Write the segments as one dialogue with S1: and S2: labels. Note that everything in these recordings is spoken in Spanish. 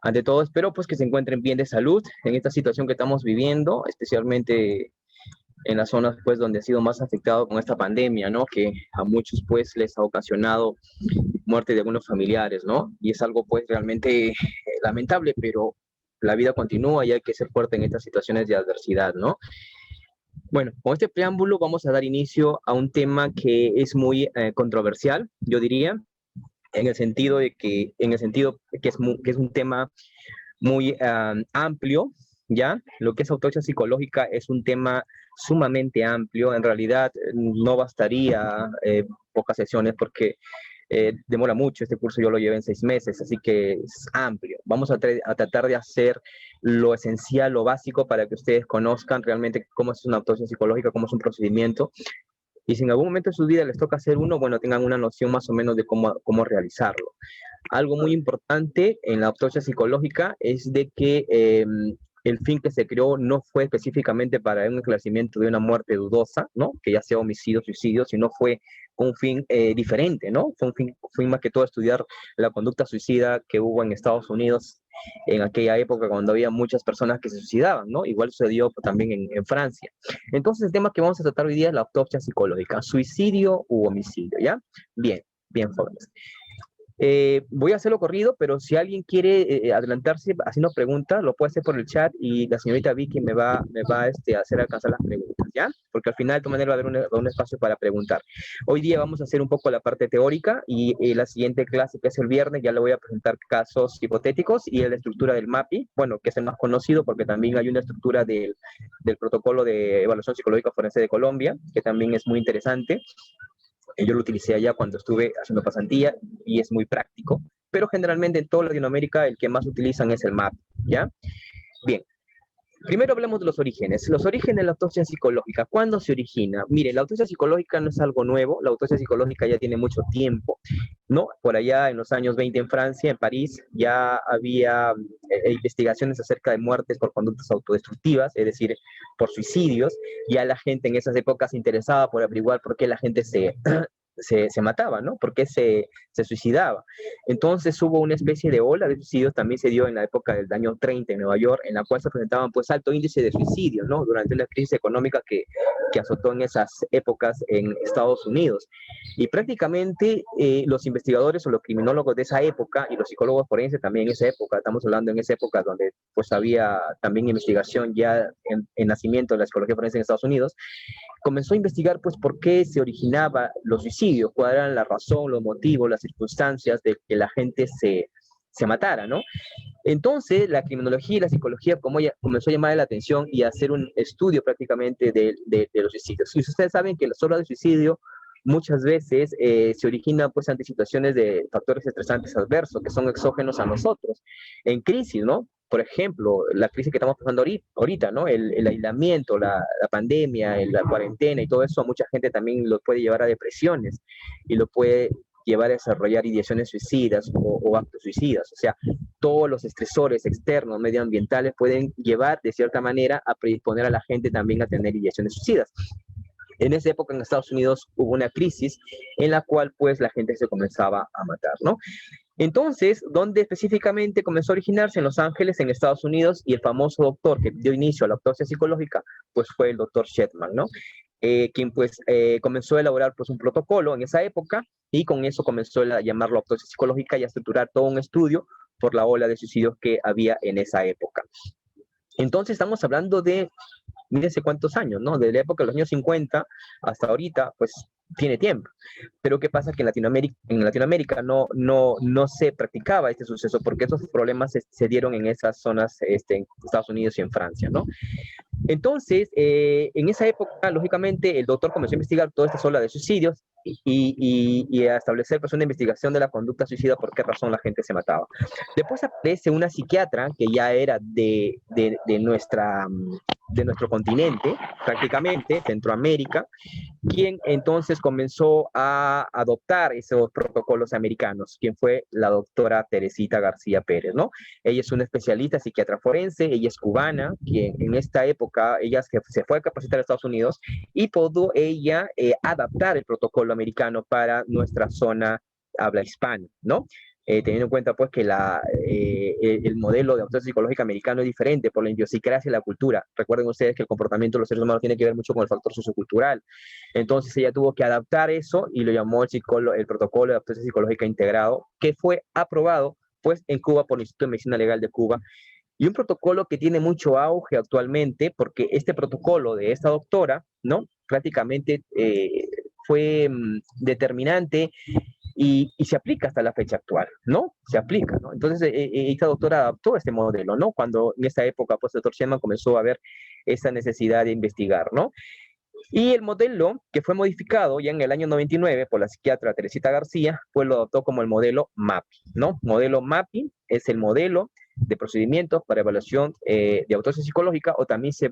S1: ante todo, espero pues que se encuentren bien de salud en esta situación que estamos viviendo, especialmente en las zonas pues donde ha sido más afectado con esta pandemia, ¿no? Que a muchos pues les ha ocasionado muerte de algunos familiares, ¿no? Y es algo pues realmente lamentable, pero la vida continúa y hay que ser fuerte en estas situaciones de adversidad, ¿no? Bueno, con este preámbulo vamos a dar inicio a un tema que es muy controversial, yo diría, en el sentido de que, en el sentido que es un tema muy amplio, ¿ya? Lo que es autopsia psicológica es un tema sumamente amplio. En realidad no bastaría pocas sesiones porque demora mucho. Este curso yo lo llevé en 6 meses, así que es amplio. Vamos a tratar de hacer lo esencial, lo básico, para que ustedes conozcan realmente cómo es una autopsia psicológica, cómo es un procedimiento. Y si en algún momento de su vida les toca hacer uno, bueno, tengan una noción más o menos de cómo realizarlo. Algo muy importante en la autopsia psicológica es de que el fin que se creó no fue específicamente para un esclarecimiento de una muerte dudosa, ¿no? Que ya sea homicidio, suicidio, sino fue un fin diferente, ¿no? Fue más que todo estudiar la conducta suicida que hubo en Estados Unidos en aquella época cuando había muchas personas que se suicidaban, ¿no? Igual sucedió también en Francia. Entonces el tema que vamos a tratar hoy día es la autopsia psicológica, suicidio u homicidio, ¿ya? Bien, bien, jóvenes. Voy a hacerlo corrido, pero si alguien quiere adelantarse haciendo preguntas, lo puede hacer por el chat y la señorita Vicky me va a hacer alcanzar las preguntas, ¿ya? Porque al final de todas maneras va a haber un espacio para preguntar. Hoy día vamos a hacer un poco la parte teórica y la siguiente clase, que es el viernes, ya le voy a presentar casos hipotéticos y la estructura del MAPI, bueno, que es el más conocido porque también hay una estructura del protocolo de evaluación psicológica forense de Colombia, que también es muy interesante. Yo lo utilicé allá cuando estuve haciendo pasantía y es muy práctico, pero generalmente en toda Latinoamérica el que más utilizan es el MAP, ¿ya? Bien, primero hablemos de los orígenes. Los orígenes de la autopsia psicológica. ¿Cuándo se origina? Mire, la autopsia psicológica no es algo nuevo, la autopsia psicológica ya tiene mucho tiempo, ¿no? Por allá en los años 20 en Francia, en París, ya había investigaciones acerca de muertes por conductas autodestructivas, es decir, por suicidios. Ya la gente en esas épocas se interesaba por averiguar por qué la gente se mataba, ¿no? ¿Por qué se suicidaba? Entonces hubo una especie de ola de suicidios, también se dio en la época del año 30 en Nueva York, en la cual se presentaban pues alto índice de suicidios, ¿no? Durante la crisis económica que azotó en esas épocas en Estados Unidos. Y prácticamente los investigadores o los criminólogos de esa época y los psicólogos forenses también en esa época, estamos hablando en esa época donde pues había también investigación ya en nacimiento de la psicología forense en Estados Unidos, comenzó a investigar pues por qué se originaba los suicidios, cuál era la razón, los motivos, las circunstancias de que la gente se matara, ¿no? Entonces, la criminología y la psicología comenzó a llamar la atención y a hacer un estudio prácticamente de los suicidios. Y ustedes saben que las obras de suicidio muchas veces se origina pues ante situaciones de factores estresantes adversos que son exógenos a nosotros, en crisis, ¿no? Por ejemplo, la crisis que estamos pasando ahorita, ¿no? El aislamiento, la pandemia, la cuarentena y todo eso, a mucha gente también lo puede llevar a depresiones y lo puede llevar a desarrollar ideaciones suicidas o actos suicidas. O sea, todos los estresores externos, medioambientales, pueden llevar de cierta manera a predisponer a la gente también a tener ideaciones suicidas. En esa época en Estados Unidos hubo una crisis en la cual pues la gente se comenzaba a matar, ¿no? Entonces, ¿dónde específicamente comenzó a originarse? En Los Ángeles, en Estados Unidos, y el famoso doctor que dio inicio a la autopsia psicológica, pues fue el doctor Shetman, ¿no? Quien pues comenzó a elaborar pues un protocolo en esa época y con eso comenzó a llamarlo autopsia psicológica y a estructurar todo un estudio por la ola de suicidios que había en esa época. Entonces estamos hablando de, mírense cuántos años, ¿no? Desde la época de los años 50 hasta ahorita, pues tiene tiempo. Pero ¿qué pasa? Que en Latinoamérica no se practicaba este suceso porque esos problemas se dieron en esas zonas, en Estados Unidos y en Francia, ¿no? Entonces, en esa época, lógicamente, el doctor comenzó a investigar toda esta ola de suicidios y a establecer pues, una investigación de la conducta suicida, por qué razón la gente se mataba. Después aparece una psiquiatra que ya era de nuestro continente, prácticamente, Centroamérica, quien entonces comenzó a adoptar esos protocolos americanos, quien fue la doctora Teresita García Pérez, ¿no? Ella es una especialista psiquiatra forense, ella es cubana, quien en esta época, ella se fue a capacitar a Estados Unidos y pudo ella adaptar el protocolo americano para nuestra zona habla hispana, ¿no? teniendo en cuenta pues que el modelo de autopsia psicológica americano es diferente por la idiosincrasia y la cultura. Recuerden ustedes que el comportamiento de los seres humanos tiene que ver mucho con el factor sociocultural. Entonces ella tuvo que adaptar eso y lo llamó el protocolo de autopsia psicológica integrado, que fue aprobado pues en Cuba por el Instituto de Medicina Legal de Cuba, y un protocolo que tiene mucho auge actualmente, porque este protocolo de esta doctora, ¿no? Prácticamente fue determinante y se aplica hasta la fecha actual, ¿no? Se aplica, ¿no? Entonces, esta doctora adaptó este modelo, ¿no? Cuando en esta época, pues, el doctor Sherman comenzó a ver esa necesidad de investigar, ¿no? Y el modelo que fue modificado ya en el año 99 por la psiquiatra Teresita García, pues lo adoptó como el modelo MAPI, ¿no? Modelo MAPI es el modelo de procedimientos para evaluación de autopsia psicológica, o también se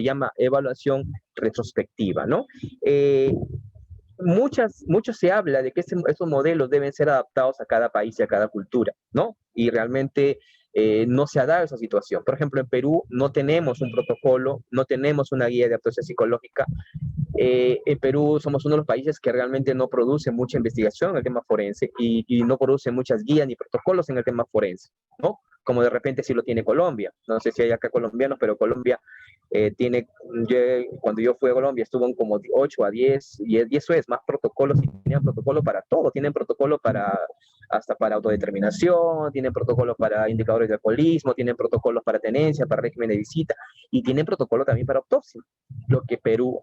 S1: llama evaluación retrospectiva, ¿no? Mucho se habla de que estos modelos deben ser adaptados a cada país y a cada cultura, ¿no? Y realmente no se ha dado esa situación. Por ejemplo, en Perú no tenemos un protocolo, no tenemos una guía de autopsia psicológica. En Perú somos uno de los países que realmente no produce mucha investigación en el tema forense y no produce muchas guías ni protocolos en el tema forense, ¿no? Como de repente sí lo tiene Colombia. No sé si hay acá colombianos, pero Colombia cuando yo fui a Colombia estuvo en como 8 a 10, y eso es, más protocolos, y tenían protocolo para todo, tienen protocolo hasta para autodeterminación, tienen protocolo para indicadores de alcoholismo, tienen protocolos para tenencia, para régimen de visita, y tienen protocolo también para autopsia, lo que Perú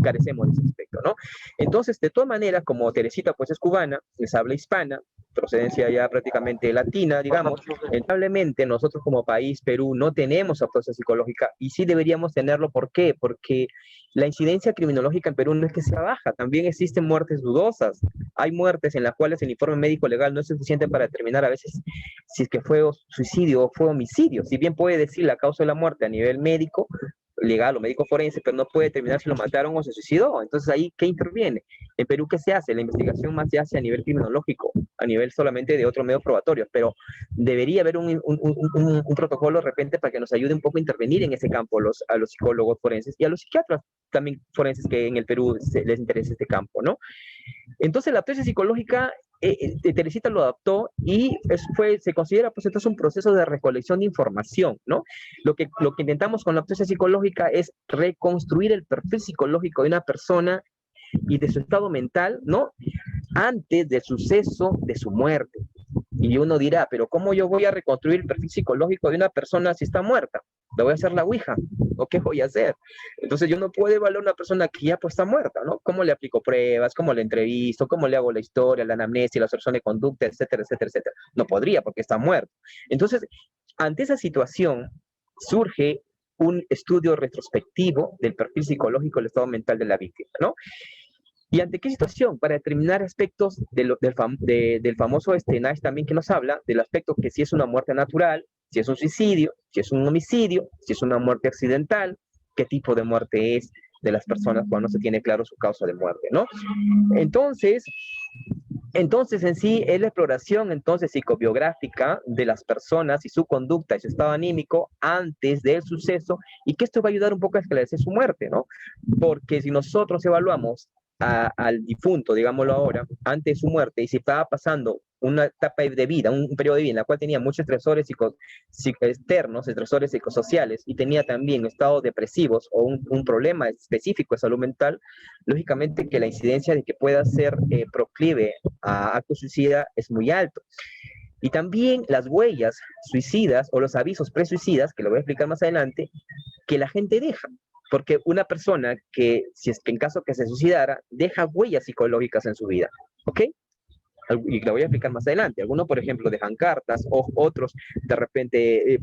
S1: carecemos de ese aspecto, ¿no? Entonces, de todas maneras, como Teresita pues es cubana, es habla hispana, procedencia ya prácticamente latina, digamos, lamentablemente nosotros como país, Perú, no tenemos autopsia psicológica y sí deberíamos tenerlo. ¿Por qué? Porque la incidencia criminológica en Perú no es que sea baja, también existen muertes dudosas. Hay muertes en las cuales el informe médico legal no es suficiente para determinar a veces si es que fue suicidio o fue homicidio. Si bien puede decir la causa de la muerte a nivel médico, legal o médico forense, pero no puede determinar si lo mataron o se suicidó. Entonces, ahí, ¿qué interviene? En Perú, ¿qué se hace? La investigación más se hace a nivel criminológico, a nivel solamente de otros medios probatorios, pero debería haber un protocolo de repente para que nos ayude un poco a intervenir en ese campo a los psicólogos forenses y a los psiquiatras también forenses que en el Perú les interesa este campo, ¿no? Entonces, la autopsia psicológica, Teresita lo adaptó y se considera pues entonces un proceso de recolección de información, ¿no? Lo que intentamos con la autopsia psicológica es reconstruir el perfil psicológico de una persona y de su estado mental, ¿no? Antes del suceso de su muerte. Y uno dirá, pero ¿cómo yo voy a reconstruir el perfil psicológico de una persona si está muerta? ¿Le voy a hacer la ouija? ¿O qué voy a hacer? Entonces yo no puedo evaluar a una persona que ya pues está muerta, ¿no? ¿Cómo le aplico pruebas? ¿Cómo le entrevisto? ¿Cómo le hago la historia, la anamnesis, la observación de conducta, etcétera, etcétera, etcétera? No podría porque está muerto. Entonces, ante esa situación surge un estudio retrospectivo del perfil psicológico del estado mental de la víctima, ¿no? ¿Y ante qué situación? Para determinar aspectos del famoso Nash también, que nos habla del aspecto que si es una muerte natural, si es un suicidio, si es un homicidio, si es una muerte accidental, qué tipo de muerte es de las personas cuando no se tiene claro su causa de muerte, ¿no? Entonces, en sí es la exploración entonces psicobiográfica de las personas y su conducta y su estado anímico antes del suceso, y que esto va a ayudar un poco a esclarecer su muerte, ¿no? Porque si nosotros evaluamos al difunto, digámoslo ahora, antes de su muerte, y si estaba pasando una etapa de vida, un periodo de vida en la cual tenía muchos estresores externos, estresores psicosociales, y tenía también estados depresivos o un problema específico de salud mental, lógicamente que la incidencia de que pueda ser proclive a actos suicida es muy alto. Y también las huellas suicidas o los avisos presuicidas, que lo voy a explicar más adelante, que la gente deja. Porque una persona que, si es que en caso que se suicidara, deja huellas psicológicas en su vida, ¿ok? Y lo voy a explicar más adelante. Algunos, por ejemplo, dejan cartas, o otros de repente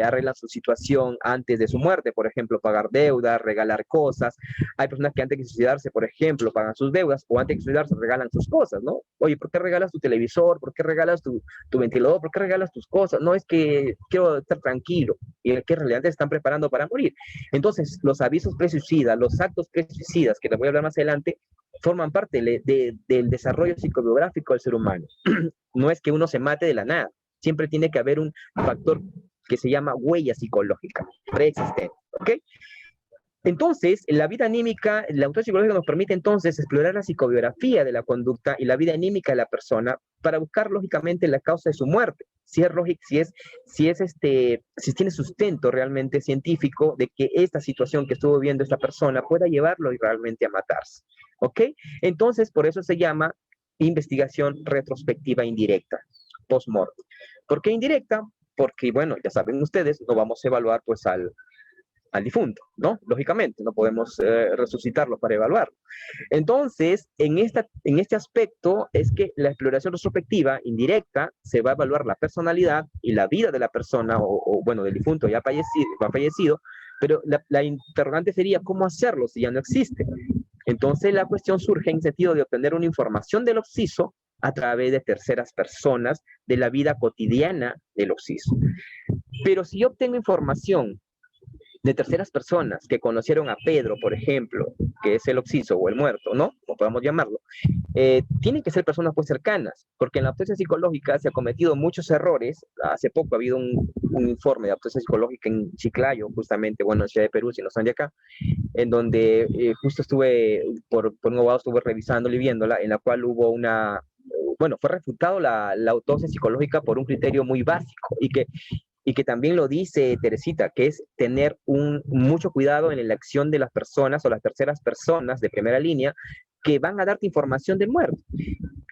S1: arreglan su situación antes de su muerte, por ejemplo, pagar deudas, regalar cosas. Hay personas que antes de suicidarse, por ejemplo, pagan sus deudas, o antes de suicidarse regalan sus cosas, ¿no? Oye, ¿por qué regalas tu televisor? ¿Por qué regalas tu ventilador? ¿Por qué regalas tus cosas? No, es que quiero estar tranquilo, y es que en realidad te están preparando para morir. Entonces, los avisos pre-suicidas, los actos pre-suicidas, que les voy a hablar más adelante, forman parte del desarrollo psicobiográfico del ser humano. No es que uno se mate de la nada, siempre tiene que haber un factor que se llama huella psicológica preexistente, ¿ok? Entonces, la vida anímica, la autopsia psicológica nos permite entonces explorar la psicobiografía de la conducta y la vida anímica de la persona para buscar lógicamente la causa de su muerte. Si es lógico, si tiene sustento realmente científico de que esta situación que estuvo viviendo esta persona pueda llevarlo realmente a matarse. ¿Ok? Entonces, por eso se llama investigación retrospectiva indirecta, post-mortem. ¿Por qué indirecta? Porque, bueno, ya saben ustedes, no vamos a evaluar pues al difunto, ¿no? Lógicamente, no podemos resucitarlo para evaluarlo. Entonces, en este aspecto es que la exploración retrospectiva indirecta se va a evaluar la personalidad y la vida de la persona, bueno, del difunto ya fallecido, pero la interrogante sería cómo hacerlo si ya no existe. Entonces, la cuestión surge en sentido de obtener una información del occiso a través de terceras personas de la vida cotidiana del occiso. Pero si yo obtengo información de terceras personas que conocieron a Pedro, por ejemplo, que es el occiso o el muerto, ¿no? Como podamos llamarlo, tienen que ser personas pues cercanas, porque en la autopsia psicológica se han cometido muchos errores. Hace poco ha habido un informe de autopsia psicológica en Chiclayo, justamente, bueno, en Ciudad de Perú, si no son de acá, en donde justo estuve, por un abogado estuve revisándola y viéndola, en la cual hubo bueno, fue refutado la autopsia psicológica por un criterio muy básico y que también lo dice Teresita, que es tener mucho cuidado en la elección de las personas o las terceras personas de primera línea que van a darte información del muerto.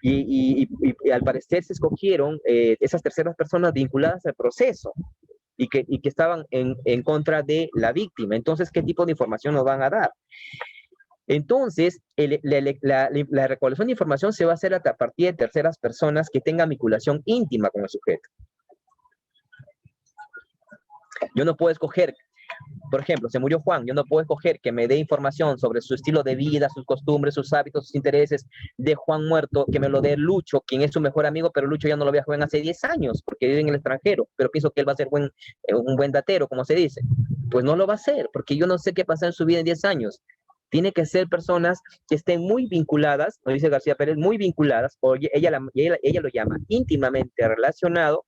S1: Y al parecer se escogieron esas terceras personas vinculadas al proceso y que estaban en contra de la víctima. Entonces, ¿qué tipo de información nos van a dar? Entonces, la recolección de información se va a hacer a partir de terceras personas que tengan vinculación íntima con el sujeto. Yo no puedo escoger, por ejemplo, se murió Juan, yo no puedo escoger que me dé información sobre su estilo de vida, sus costumbres, sus hábitos, sus intereses de Juan muerto, que me lo dé Lucho, quien es su mejor amigo, pero Lucho ya no lo había joven hace 10 años, porque vive en el extranjero, pero pienso que él va a ser un buen datero, como se dice. Pues no lo va a hacer, porque yo no sé qué pasa en su vida en 10 años. Tiene que ser personas que estén muy vinculadas, como dice García Pérez, muy vinculadas, o ella lo llama íntimamente relacionado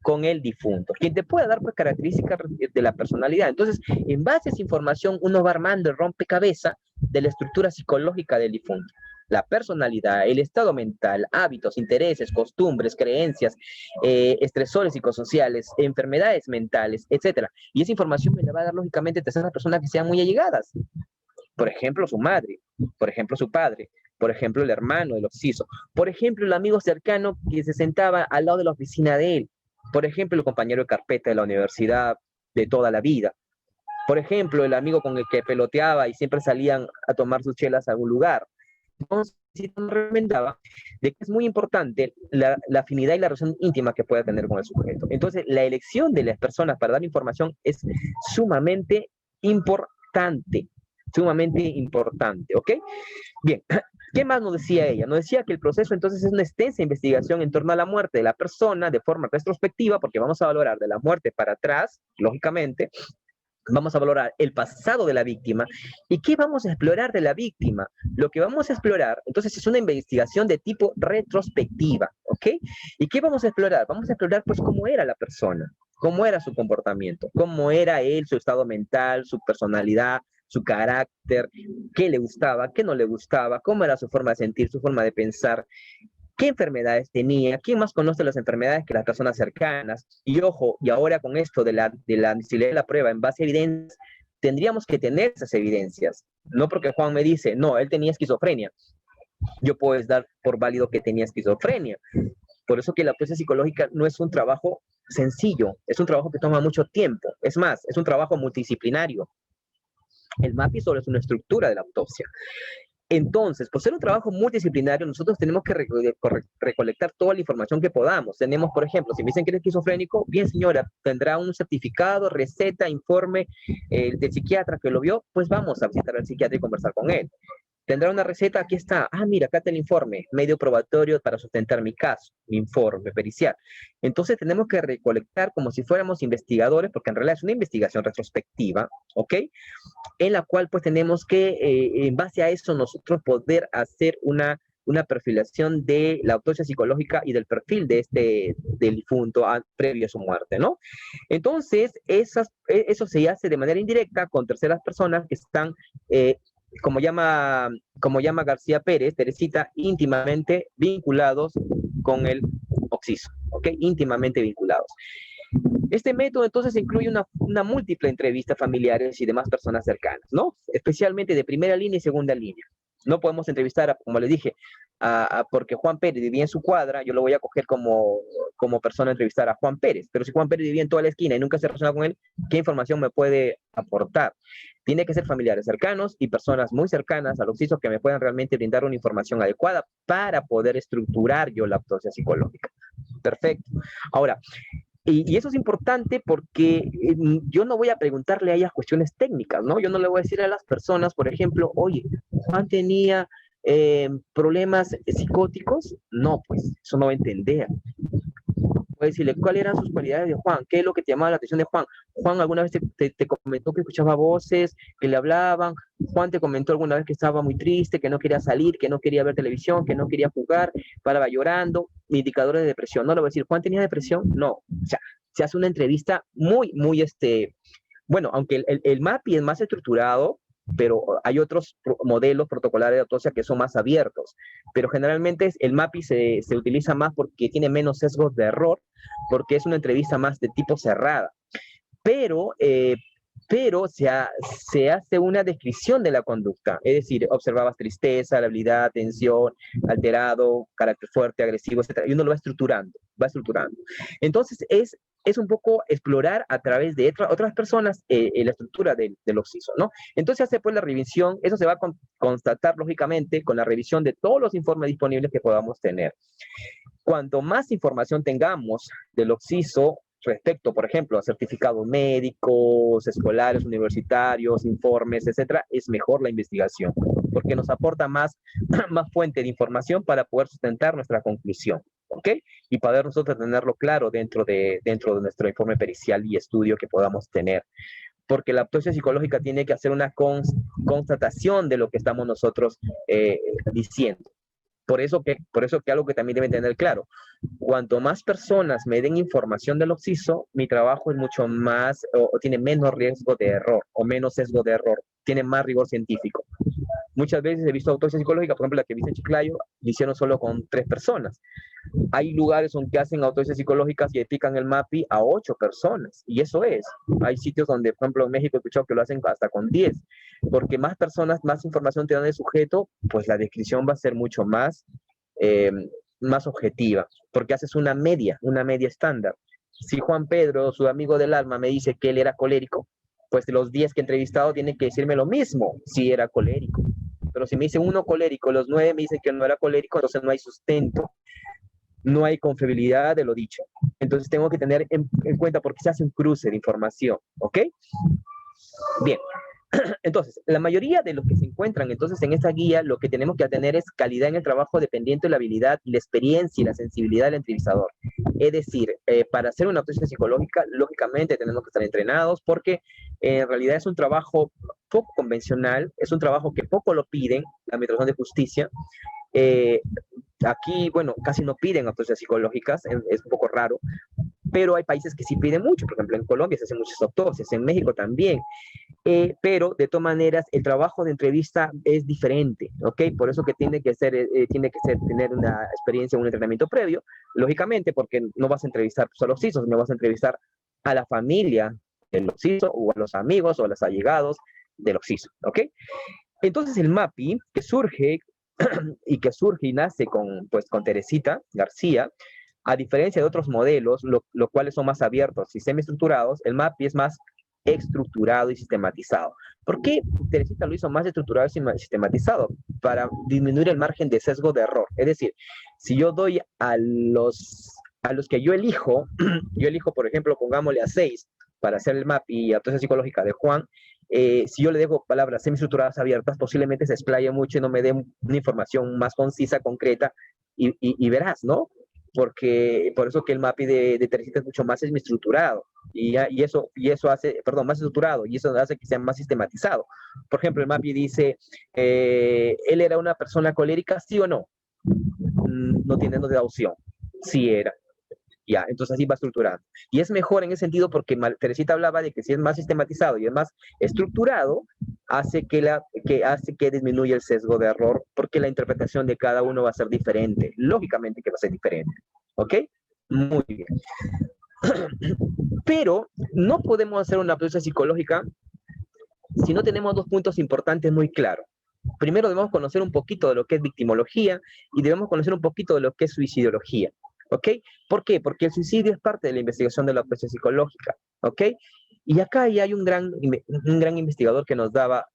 S1: con el difunto, quien te puede dar pues, características de la personalidad. Entonces, en base a esa información, uno va armando el rompecabezas de la estructura psicológica del difunto. La personalidad, el estado mental, hábitos, intereses, costumbres, creencias, estresores psicosociales, enfermedades mentales, etcétera. Y esa información me la va a dar lógicamente terceras personas que sean muy allegadas. Por ejemplo, su madre, por ejemplo, su padre, por ejemplo, el hermano del occiso, por ejemplo, el amigo cercano que se sentaba al lado de la oficina de él, por ejemplo, el compañero de carpeta de la universidad de toda la vida, por ejemplo, el amigo con el que peloteaba y siempre salían a tomar sus chelas a algún lugar. Entonces, recomendaba de que es muy importante la afinidad y la relación íntima que pueda tener con el sujeto. Entonces, la elección de las personas para dar información es sumamente importante, ¿ok? Bien, ¿qué más nos decía ella? Nos decía que el proceso entonces es una extensa investigación en torno a la muerte de la persona de forma retrospectiva, porque vamos a valorar de la muerte para atrás, lógicamente, vamos a valorar el pasado de la víctima. ¿Y qué vamos a explorar de la víctima? Lo que vamos a explorar, entonces, es una investigación de tipo retrospectiva, ¿ok? ¿Y qué vamos a explorar? Vamos a explorar, pues, cómo era la persona, cómo era su comportamiento, cómo era él, su estado mental, su personalidad, su carácter, qué le gustaba, qué no le gustaba, cómo era su forma de sentir, su forma de pensar, qué enfermedades tenía, quién más conoce las enfermedades que las personas cercanas. Y ojo, y ahora con esto de la admisibilidad de la prueba en base a evidencias, tendríamos que tener esas evidencias. No porque Juan me dice, no, él tenía esquizofrenia. Yo puedo dar por válido que tenía esquizofrenia. Por eso que la autopsia psicológica no es un trabajo sencillo, es un trabajo que toma mucho tiempo. Es más, es un trabajo multidisciplinario. El MAPI solo es una estructura de la autopsia. Entonces, por ser un trabajo multidisciplinario, nosotros tenemos que recolectar toda la información que podamos. Tenemos, por ejemplo, si me dicen que eres esquizofrénico, bien señora, tendrá un certificado, receta, informe del psiquiatra que lo vio, pues vamos a visitar al psiquiatra y conversar con él. Tendrá una receta, aquí está. Ah, mira, acá está el informe, medio probatorio para sustentar mi caso, mi informe pericial. Entonces tenemos que recolectar como si fuéramos investigadores, porque en realidad es una investigación retrospectiva, ¿ok? En la cual pues tenemos que, en base a eso, nosotros poder hacer una una perfilación de la autopsia psicológica y del perfil del difunto previo a su muerte, ¿no? Entonces, eso se hace de manera indirecta con terceras personas que están, como llama García Pérez, Teresita, íntimamente vinculados con el occiso, ¿ok? Íntimamente vinculados. Este método entonces incluye una múltiple entrevista a familiares y demás personas cercanas, ¿no? Especialmente de primera línea y segunda línea. No podemos entrevistar, como les dije, porque Juan Pérez vivía en su cuadra, yo lo voy a coger como persona a entrevistar a Juan Pérez, pero si Juan Pérez vivía en toda la esquina y nunca se relaciona con él, ¿qué información me puede aportar? Tiene que ser familiares cercanos y personas muy cercanas al occiso que me puedan realmente brindar una información adecuada para poder estructurar yo la autopsia psicológica. Perfecto. Ahora, y eso es importante porque yo no voy a preguntarle a ellas cuestiones técnicas, ¿no? Yo no le voy a decir a las personas, por ejemplo, oye, Juan tenía problemas psicóticos. No, pues eso no va a entender. Voy a decirle, ¿cuáles eran sus cualidades de Juan? ¿Qué es lo que te llamaba la atención de Juan? Juan alguna vez te comentó que escuchaba voces, que le hablaban. Juan te comentó alguna vez que estaba muy triste, que no quería salir, que no quería ver televisión, que no quería jugar, paraba llorando, indicadores de depresión. No le voy a decir, ¿Juan tenía depresión? No. O sea, se hace una entrevista muy, bueno, aunque el MAPI es más estructurado, pero hay otros modelos protocolares de autopsia que son más abiertos. Pero generalmente el MAPI se utiliza más porque tiene menos sesgos de error, porque es una entrevista más de tipo cerrada. Pero, se hace una descripción de la conducta, es decir, observabas tristeza, labilidad, tensión, alterado, carácter fuerte, agresivo, etc. Y uno lo va estructurando, va estructurando. Entonces, es un poco explorar a través de otras personas la estructura del occiso, ¿no? Entonces hace pues la revisión, eso se va a constatar lógicamente con la revisión de todos los informes disponibles que podamos tener. Cuanto más información tengamos del occiso respecto, por ejemplo, a certificados médicos, escolares, universitarios, informes, etcétera, es mejor la investigación, porque nos aporta más fuente de información para poder sustentar nuestra conclusión, ¿ok? Y poder nosotros tenerlo claro dentro de nuestro informe pericial y estudio que podamos tener. Porque la autopsia psicológica tiene que hacer una constatación de lo que estamos nosotros diciendo. Por eso que algo que también deben tener claro, cuanto más personas me den información del occiso, mi trabajo es mucho más, o tiene menos riesgo de error, o menos sesgo de error, tiene más rigor científico. Muchas veces he visto autopsia psicológica, por ejemplo, la que viste en Chiclayo, lo hicieron solo con 3 personas. Hay lugares donde hacen autopsias psicológicas y aplican el MAPI a 8 personas, y eso es. Hay sitios donde, por ejemplo, en México he escuchado que lo hacen hasta con 10, porque más personas, más información te dan del sujeto, pues la descripción va a ser mucho más objetiva, porque haces una media estándar. Si Juan Pedro, su amigo del alma, me dice que él era colérico, pues de los 10 que he entrevistado tienen que decirme lo mismo, si era colérico. Pero si me dice uno colérico, los 9 me dicen que no era colérico, entonces no hay sustento, no hay confiabilidad de lo dicho. Entonces tengo que tener en cuenta porque se hace un cruce de información, ¿ok? Bien, entonces, la mayoría de los que se encuentran entonces en esta guía, lo que tenemos que tener es calidad en el trabajo dependiente de la habilidad, la experiencia y la sensibilidad del entrevistador. Es decir, para hacer una autopsia psicológica, lógicamente tenemos que estar entrenados porque en realidad es un trabajo poco convencional, es un trabajo que poco lo piden la Administración de Justicia. Aquí, bueno, casi no piden autopsias psicológicas, es un poco raro, pero hay países que sí piden mucho. Por ejemplo, en Colombia se hacen muchas autopsias, en México también. Pero de todas maneras el trabajo de entrevista es diferente, ¿ok? Por eso que tiene que ser tener una experiencia, un entrenamiento previo, lógicamente, porque no vas a entrevistar a los occisos, no vas a entrevistar a la familia del occiso o a los amigos o a los allegados del occiso, ¿ok? Entonces el MAPI que surge y nace con Teresita García, a diferencia de otros modelos, los cuales son más abiertos y semi-estructurados, el MAPI es más estructurado y sistematizado. ¿Por qué Teresita lo hizo más estructurado y sistematizado? Para disminuir el margen de sesgo de error. Es decir, si yo doy a los que yo elijo, por ejemplo, pongámosle a 6 para hacer el MAPI y autopsia psicológica de Juan, si yo le dejo palabras semiestructuradas abiertas, posiblemente se explaye mucho y no me dé una información más concisa, concreta y veraz, ¿no? Porque por eso que el MAPI de Teresita es mucho más semiestructurado y eso hace, perdón, más estructurado y eso hace que sea más sistematizado. Por ejemplo, el MAPI dice, ¿él era una persona colérica, sí o no? no te da opción. Sí era. Ya, entonces así va estructurado. Y es mejor en ese sentido porque Teresita hablaba de que si es más sistematizado y es más estructurado, hace que disminuya el sesgo de error porque la interpretación de cada uno va a ser diferente. Lógicamente que va a ser diferente. ¿Ok? Muy bien. Pero no podemos hacer una autopsia psicológica si no tenemos dos puntos importantes muy claros. Primero debemos conocer un poquito de lo que es victimología y debemos conocer un poquito de lo que es suicidología. ¿Ok? ¿Por qué? Porque el suicidio es parte de la investigación de la autopsia psicológica. ¿Ok? Y acá ya hay un gran investigador que nos daba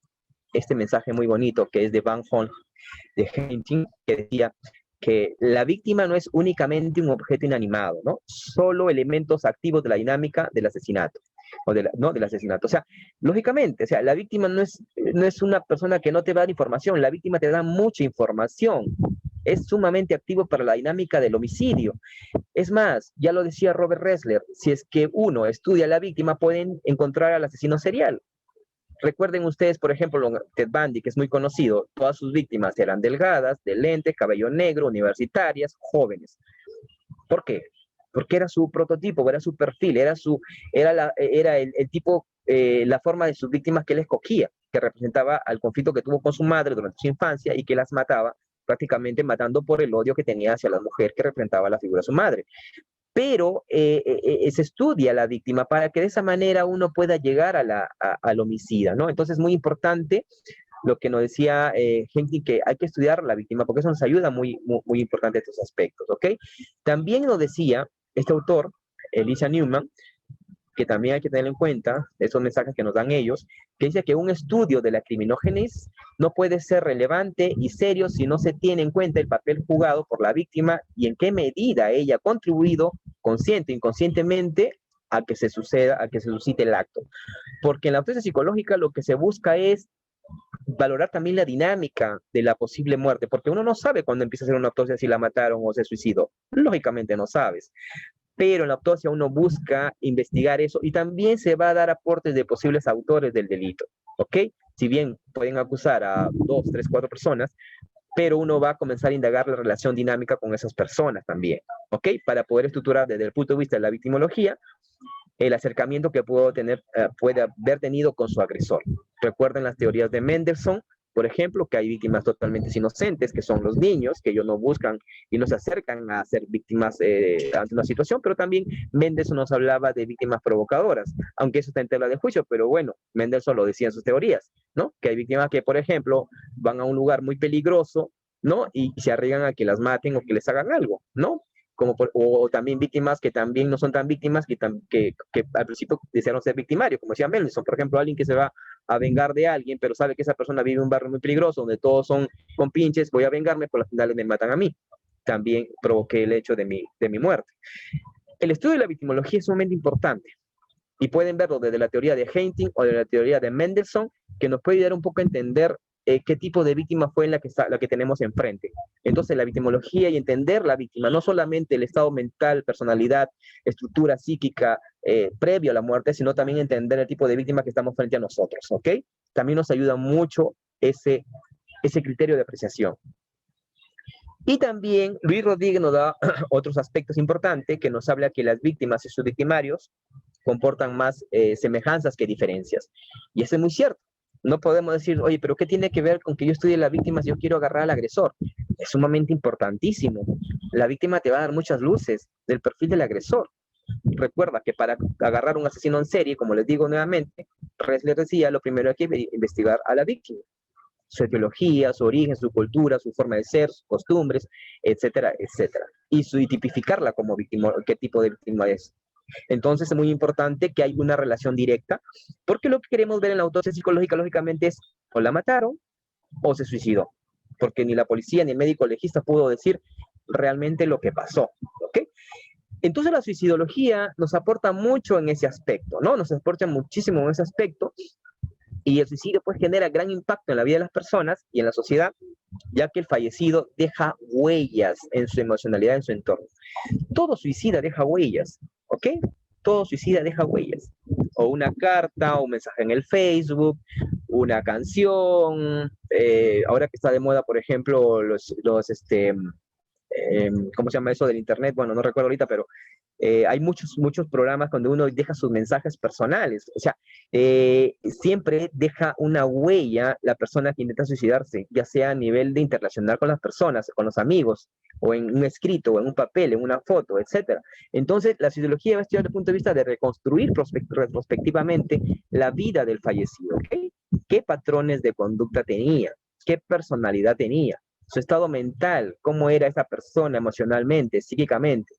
S1: este mensaje muy bonito, que es de Van Hon, de Henting, que decía que la víctima no es únicamente un objeto inanimado, ¿no? Solo elementos activos de la dinámica del asesinato. No del asesinato. O sea, lógicamente, o sea, la víctima no es una persona que no te va a dar información, la víctima te da mucha información. Es sumamente activo para la dinámica del homicidio. Es más, ya lo decía Robert Ressler, si es que uno estudia a la víctima, pueden encontrar al asesino serial. Recuerden ustedes, por ejemplo, Ted Bundy, que es muy conocido, todas sus víctimas eran delgadas, de lente, cabello negro, universitarias, jóvenes. ¿Por qué? Porque era su prototipo, era su perfil, era el tipo, la forma de sus víctimas que él escogía, que representaba al conflicto que tuvo con su madre durante su infancia y que las mataba, prácticamente matando por el odio que tenía hacia la mujer que representaba la figura de su madre. Pero se estudia a la víctima para que de esa manera uno pueda llegar al homicida, ¿no? Entonces es muy importante lo que nos decía Henry, que hay que estudiar a la víctima porque eso nos ayuda muy importante en estos aspectos, ¿ok? También nos decía este autor, Elisa Newman, que también hay que tener en cuenta, esos mensajes que nos dan ellos, que dice que un estudio de la criminógenis no puede ser relevante y serio si no se tiene en cuenta el papel jugado por la víctima y en qué medida ella ha contribuido, consciente o inconscientemente, a que se suscite el acto. Porque en la autopsia psicológica lo que se busca es valorar también la dinámica de la posible muerte, porque uno no sabe cuando empieza a hacer una autopsia si la mataron o se suicidó. Lógicamente no sabes. Pero en la autopsia uno busca investigar eso y también se va a dar aportes de posibles autores del delito, ¿ok? Si bien pueden acusar a 2, 3, 4 personas, pero uno va a comenzar a indagar la relación dinámica con esas personas también, ¿ok? Para poder estructurar desde el punto de vista de la victimología el acercamiento que puede haber tenido con su agresor. Recuerden las teorías de Mendelssohn, por ejemplo, que hay víctimas totalmente inocentes, que son los niños, que ellos no buscan y no se acercan a ser víctimas ante una situación, pero también Mendelssohn nos hablaba de víctimas provocadoras, aunque eso está en tela de juicio, pero bueno, Mendelssohn lo decía en sus teorías, ¿no? Que hay víctimas que, por ejemplo, van a un lugar muy peligroso, ¿no? Y se arriesgan a que las maten o que les hagan algo, ¿no? O también víctimas que también no son tan víctimas que al principio desearon ser victimarios, como decía Mendelssohn, por ejemplo, alguien que se va a vengar de alguien, pero sabe que esa persona vive en un barrio muy peligroso, donde todos son compinches, voy a vengarme, por las finales me matan a mí. También provoqué el hecho de mi muerte. El estudio de la victimología es sumamente importante y pueden verlo desde la teoría de Henting o de la teoría de Mendelssohn, que nos puede ayudar un poco a entender qué tipo de víctima fue la que tenemos enfrente. Entonces, la victimología y entender la víctima, no solamente el estado mental, personalidad, estructura psíquica previo a la muerte, sino también entender el tipo de víctima que estamos frente a nosotros, ¿ok? También nos ayuda mucho ese criterio de apreciación. Y también Luis Rodríguez nos da otros aspectos importantes que nos habla que las víctimas y sus victimarios comportan más semejanzas que diferencias. Y eso es muy cierto. No podemos decir, oye, pero ¿qué tiene que ver con que yo estudie la víctima si yo quiero agarrar al agresor? Es sumamente importantísimo. La víctima te va a dar muchas luces del perfil del agresor. Recuerda que para agarrar un asesino en serie, como les digo nuevamente, Ressler decía, lo primero hay que investigar a la víctima. Su etiología, su origen, su cultura, su forma de ser, sus costumbres, etcétera, etcétera. Y tipificarla como víctima, qué tipo de víctima es. Entonces es muy importante que haya una relación directa, porque lo que queremos ver en la autopsia psicológica, lógicamente, es o la mataron o se suicidó, porque ni la policía ni el médico legista pudo decir realmente lo que pasó, ¿ok? Entonces la suicidología nos aporta mucho en ese aspecto, ¿no? Nos aporta muchísimo en ese aspecto, y el suicidio pues genera gran impacto en la vida de las personas y en la sociedad, ya que el fallecido deja huellas en su emocionalidad, en su entorno. Todo suicida deja huellas, ¿ok? Todo suicida deja huellas. O una carta, o un mensaje en el Facebook, una canción. Ahora que está de moda, por ejemplo, ¿cómo se llama eso del internet? Bueno, no recuerdo ahorita, pero hay muchos programas donde uno deja sus mensajes personales. O sea, siempre deja una huella la persona que intenta suicidarse, ya sea a nivel de interrelacionar con las personas, con los amigos, o en un escrito, o en un papel, en una foto, etcétera. Entonces, la psicología va a estudiar desde el punto de vista de reconstruir retrospectivamente la vida del fallecido. ¿Okay? ¿Qué patrones de conducta tenía? ¿Qué personalidad tenía? Su estado mental, cómo era esa persona emocionalmente, psíquicamente,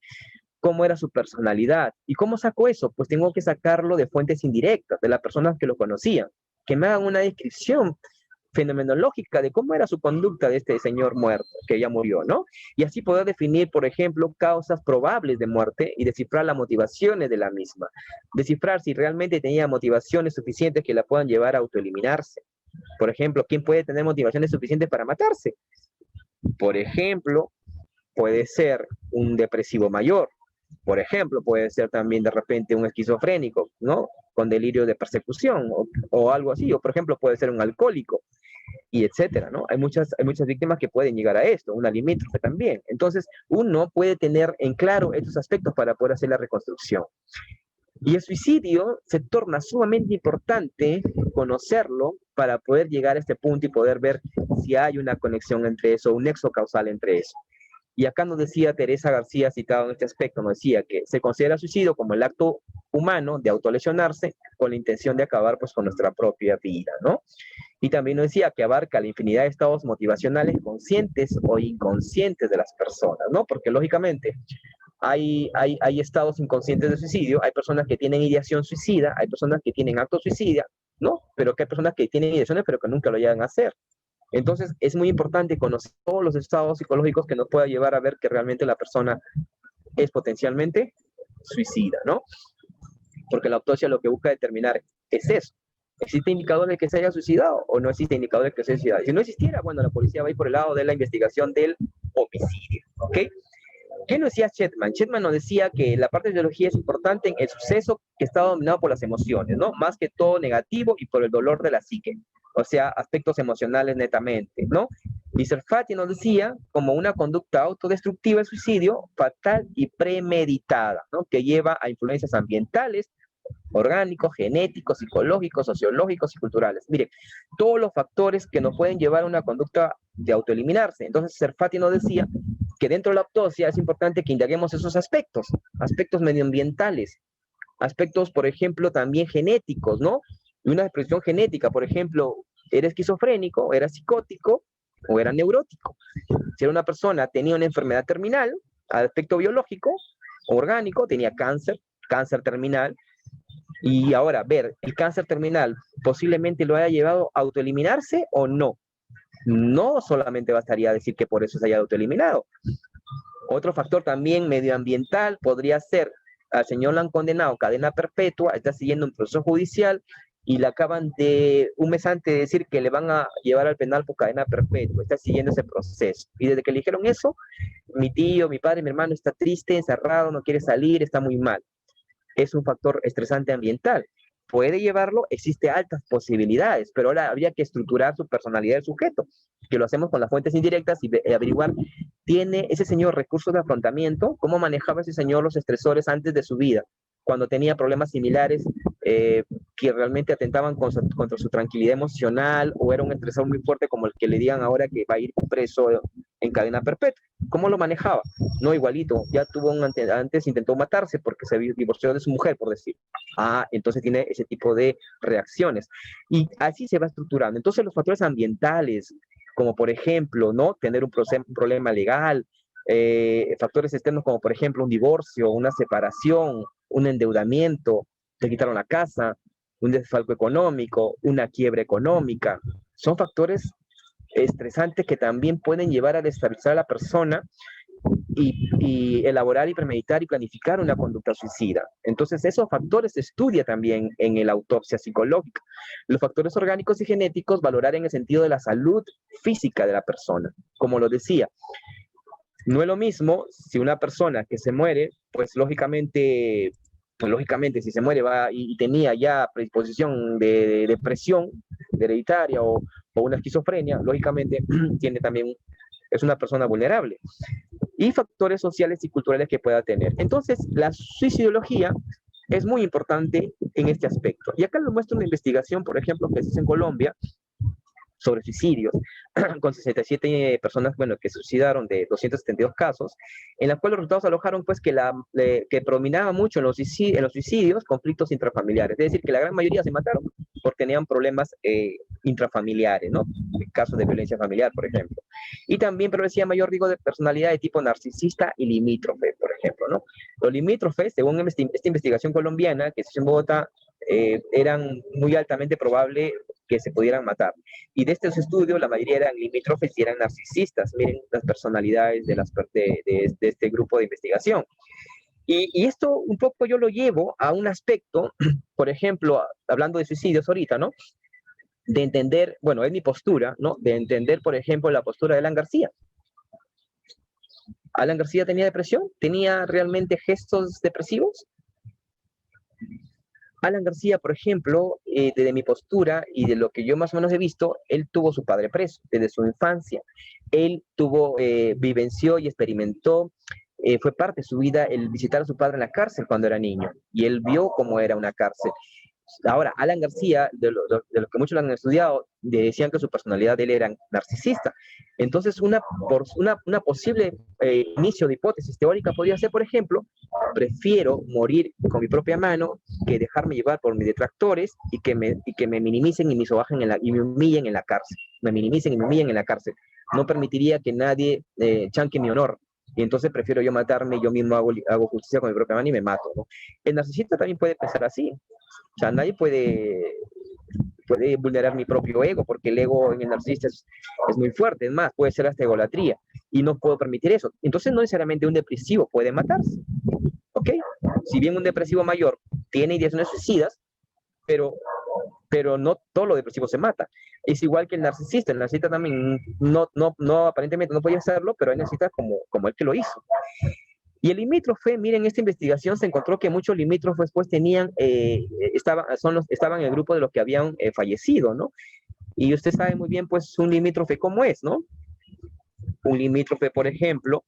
S1: cómo era su personalidad. ¿Y cómo saco eso? Pues tengo que sacarlo de fuentes indirectas, de las personas que lo conocían, que me hagan una descripción fenomenológica de cómo era su conducta de este señor muerto, que ya murió, ¿no? Y así poder definir, por ejemplo, causas probables de muerte y descifrar las motivaciones de la misma. Descifrar si realmente tenía motivaciones suficientes que la puedan llevar a autoeliminarse. Por ejemplo, ¿quién puede tener motivaciones suficientes para matarse? Por ejemplo, puede ser un depresivo mayor. Por ejemplo, puede ser también de repente un esquizofrénico, ¿no? Con delirio de persecución o algo así. O, por ejemplo, puede ser un alcohólico y etcétera, ¿no? Hay muchas víctimas que pueden llegar a esto, una limítrofe también. Entonces, uno puede tener en claro estos aspectos para poder hacer la reconstrucción. Y el suicidio se torna sumamente importante conocerlo para poder llegar a este punto y poder ver si hay una conexión entre eso, un nexo causal entre eso. Y acá nos decía Teresa García, citado en este aspecto, nos decía que se considera suicidio como el acto humano de autolesionarse con la intención de acabar pues con nuestra propia vida, ¿no? Y también nos decía que abarca la infinidad de estados motivacionales conscientes o inconscientes de las personas, ¿no? Porque lógicamente hay estados inconscientes de suicidio, hay personas que tienen ideación suicida, hay personas que tienen acto suicida, ¿no? Pero que hay personas que tienen ideaciones pero que nunca lo llegan a hacer. Entonces, es muy importante conocer todos los estados psicológicos que nos pueda llevar a ver que realmente la persona es potencialmente suicida, ¿no? Porque la autopsia lo que busca determinar es eso. ¿Existe indicador de que se haya suicidado o no existe indicador de que se haya suicidado? Si no existiera, bueno, la policía va a ir por el lado de la investigación del homicidio, ¿ok? ¿Qué nos decía Chetman? Chetman nos decía que la parte de biología es importante en el suceso que está dominado por las emociones, ¿no? Más que todo negativo y por el dolor de la psique, o sea, aspectos emocionales netamente, ¿no? Y Serfati nos decía como una conducta autodestructiva el suicidio fatal y premeditada, ¿no? Que lleva a influencias ambientales, orgánicos, genéticos, psicológicos, sociológicos y culturales. Mire, todos los factores que nos pueden llevar a una conducta de autoeliminarse. Entonces, Serfati nos decía que dentro de la autopsia es importante que indaguemos esos aspectos, aspectos medioambientales, aspectos, por ejemplo, también genéticos, ¿no? Y una expresión genética, por ejemplo, era esquizofrénico, era psicótico o era neurótico. Si era una persona, tenía una enfermedad terminal, aspecto biológico, orgánico, tenía cáncer, cáncer terminal, y ahora, ver, el cáncer terminal posiblemente lo haya llevado a autoeliminarse o no. No solamente bastaría decir que por eso se haya autoeliminado. Otro factor también medioambiental podría ser, al señor lo han condenado a cadena perpetua, está siguiendo un proceso judicial y le acaban de, un mes antes de decir que le van a llevar al penal por cadena perpetua, está siguiendo ese proceso. Y desde que le dijeron eso, mi tío, mi padre, mi hermano está triste, encerrado, no quiere salir, está muy mal. Es un factor estresante ambiental. Puede llevarlo, existe altas posibilidades, pero ahora habría que estructurar su personalidad del sujeto, que lo hacemos con las fuentes indirectas y averiguar, ¿tiene ese señor recursos de afrontamiento? ¿Cómo manejaba ese señor los estresores antes de su vida? Cuando tenía problemas similares que realmente atentaban contra su tranquilidad emocional o era un estresor muy fuerte como el que le digan ahora que va a ir preso en cadena perpetua. ¿Cómo lo manejaba? No igualito, ya tuvo antes intentó matarse porque se divorció de su mujer, por decir. Ah, entonces tiene ese tipo de reacciones. Y así se va estructurando. Entonces los factores ambientales, como por ejemplo, ¿no? Tener un problema legal, factores externos como por ejemplo un divorcio, una separación, un endeudamiento, te quitaron la casa, un desfalco económico, una quiebra económica, son factores estresantes que también pueden llevar a desestabilizar a la persona y elaborar y premeditar y planificar una conducta suicida. Entonces, esos factores se estudia también en la autopsia psicológica. Los factores orgánicos y genéticos, valorar en el sentido de la salud física de la persona. Como lo decía, no es lo mismo si una persona que se muere, pues lógicamente si se muere va y tenía ya predisposición de depresión hereditaria o una esquizofrenia, lógicamente tiene también, es una persona vulnerable. y factores sociales y culturales que pueda tener. Entonces, la suicidología es muy importante en este aspecto. Y acá les muestro una investigación, por ejemplo, que se hizo en Colombia, sobre suicidios, con 67 personas, bueno, que se suicidaron de 272 casos, en la cual los resultados alojaron, pues, que predominaba mucho en los suicidios conflictos intrafamiliares. Es decir, que la gran mayoría se mataron porque tenían problemas intrafamiliares, ¿no? Casos de violencia familiar, por ejemplo. Y también prevalecía mayor riesgo de personalidad de tipo narcisista y limítrofe, por ejemplo, ¿no? Los limítrofes, según esta investigación colombiana que se hizo en Bogotá, eran muy altamente probable que se pudieran matar. Y de estos estudios, la mayoría eran limítrofes y eran narcisistas. Miren las personalidades de este grupo de investigación. Y esto un poco yo lo llevo a un aspecto, por ejemplo, hablando de suicidios ahorita, ¿no? De entender, bueno, es mi postura, ¿no? De entender, por ejemplo, la postura de Alan García. ¿Alan García tenía depresión? ¿Tenía realmente gestos depresivos? Alan García, por ejemplo, desde mi postura y de lo que yo más o menos he visto, él tuvo su padre preso desde su infancia. Él vivenció y experimentó, fue parte de su vida el visitar a su padre en la cárcel cuando era niño. Y él vio cómo era una cárcel. Ahora, Alan García, de lo que muchos lo han estudiado, decían que su personalidad de él era narcisista. Entonces, una posible inicio de hipótesis teórica podría ser, por ejemplo, prefiero morir con mi propia mano que dejarme llevar por mis detractores y que me minimicen y me sobajen y me humillen en la cárcel. Me minimicen y me humillen en la cárcel. No permitiría que nadie chanque mi honor. Y entonces prefiero yo matarme, yo mismo hago justicia con mi propia mano y me mato, ¿no? El narcisista también puede pensar así. O sea, nadie puede vulnerar mi propio ego, porque el ego en el narcisista es muy fuerte, es más, puede ser hasta egolatría, y no puedo permitir eso. Entonces, no necesariamente un depresivo puede matarse, ¿ok? Si bien un depresivo mayor tiene ideaciones suicidas, pero no todo lo depresivo se mata. Es igual que el narcisista también aparentemente no podía hacerlo, pero hay narcisistas como el que lo hizo. Y el limítrofe, miren, esta investigación se encontró que muchos limítrofes pues estaban en el grupo de los que habían fallecido, ¿no? Y usted sabe muy bien pues un limítrofe cómo es, ¿no? Un limítrofe, por ejemplo,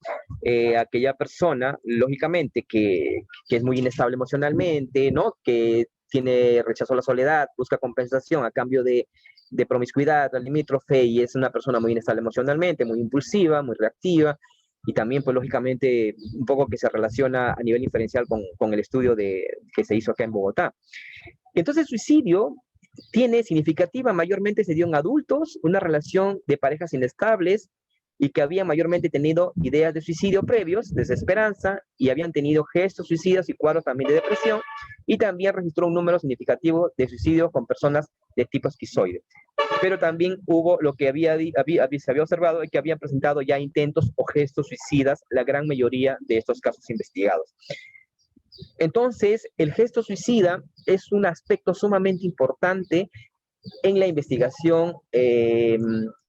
S1: aquella persona, lógicamente, que es muy inestable emocionalmente, ¿no? Que tiene rechazo a la soledad, busca compensación a cambio de promiscuidad al limítrofe y es una persona muy inestable emocionalmente, muy impulsiva, muy reactiva, y también, pues, lógicamente, un poco que se relaciona a nivel inferencial con el estudio que se hizo acá en Bogotá. Entonces, el suicidio tiene significativa, mayormente se dio en adultos, una relación de parejas inestables y que habían mayormente tenido ideas de suicidio previos, desesperanza, y habían tenido gestos suicidas y cuadros también de depresión, y también registró un número significativo de suicidios con personas de tipo esquizoide. Pero también hubo lo que se había observado, que habían presentado ya intentos o gestos suicidas la gran mayoría de estos casos investigados. Entonces, el gesto suicida es un aspecto sumamente importante en la investigación de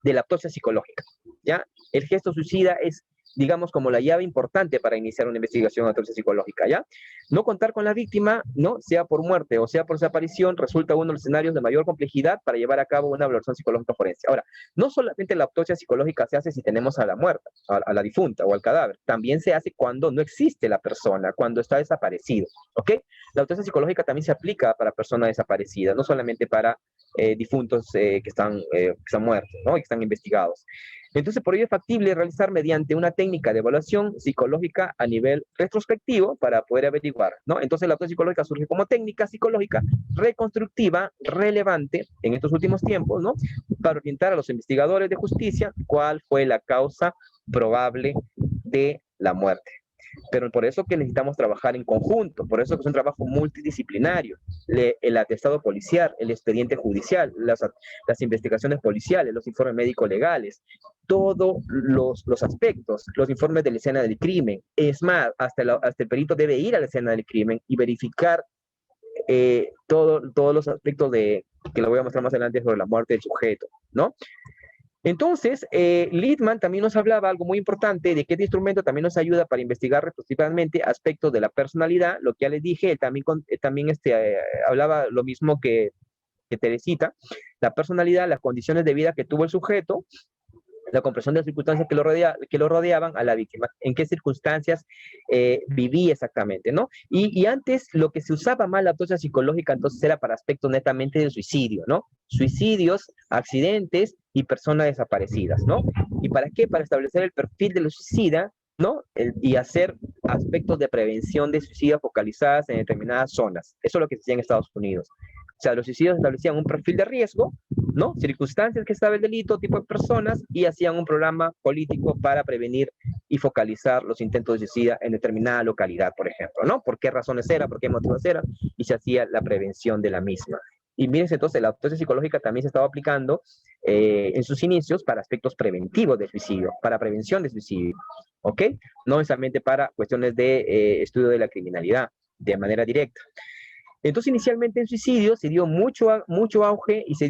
S1: la autopsia psicológica, ¿ya? El gesto suicida es, digamos, como la llave importante para iniciar una investigación de autopsia psicológica, ¿ya? No contar con la víctima, ¿no? Sea por muerte o sea por desaparición, resulta uno de los escenarios de mayor complejidad para llevar a cabo una valoración psicológica forense. Ahora, no solamente la autopsia psicológica se hace si tenemos a la muerta, a la difunta o al cadáver, también se hace cuando no existe la persona, cuando está desaparecido, ¿ok? La autopsia psicológica también se aplica para personas desaparecidas, no solamente para difuntos que están muertos, ¿no? Y que están investigados. Entonces, por ello es factible realizar mediante una técnica de evaluación psicológica a nivel retrospectivo para poder averiguar, ¿no? Entonces, la autopsia psicológica surge como técnica psicológica reconstructiva relevante en estos últimos tiempos, ¿no? Para orientar a los investigadores de justicia cuál fue la causa probable de la muerte. Pero por eso que necesitamos trabajar en conjunto, por eso que es un trabajo multidisciplinario, el atestado policial, el expediente judicial, las investigaciones policiales, los informes médicos legales, todos los aspectos, los informes de la escena del crimen. Es más, hasta el perito debe ir a la escena del crimen y verificar todos los aspectos que lo voy a mostrar más adelante sobre la muerte del sujeto, ¿no? Entonces, Littman también nos hablaba algo muy importante de que este instrumento también nos ayuda para investigar retrospectivamente aspectos de la personalidad, lo que ya les dije, él también hablaba lo mismo que Teresita, la personalidad, las condiciones de vida que tuvo el sujeto, la comprensión de las circunstancias que lo rodeaban a la víctima, en qué circunstancias vivía exactamente, ¿no? Y antes lo que se usaba más la autopsia psicológica entonces era para aspectos netamente de suicidio, ¿no? Suicidios, accidentes y personas desaparecidas, ¿no? ¿Y para qué? Para establecer el perfil del suicida, ¿no? Y hacer aspectos de prevención de suicidio focalizadas en determinadas zonas. Eso es lo que se hacía en Estados Unidos. O sea, los suicidios establecían un perfil de riesgo, ¿no? Circunstancias que estaba el delito, tipo de personas, y hacían un programa político para prevenir y focalizar los intentos de suicida en determinada localidad, por ejemplo, ¿no? ¿Por qué razones era? ¿Por qué motivos eran? Y se hacía la prevención de la misma. Y miren, entonces la autopsia psicológica también se estaba aplicando en sus inicios para aspectos preventivos de suicidio, para prevención de suicidio, ¿ok? No necesariamente para cuestiones de estudio de la criminalidad de manera directa. Entonces, inicialmente en suicidio se dio mucho auge y se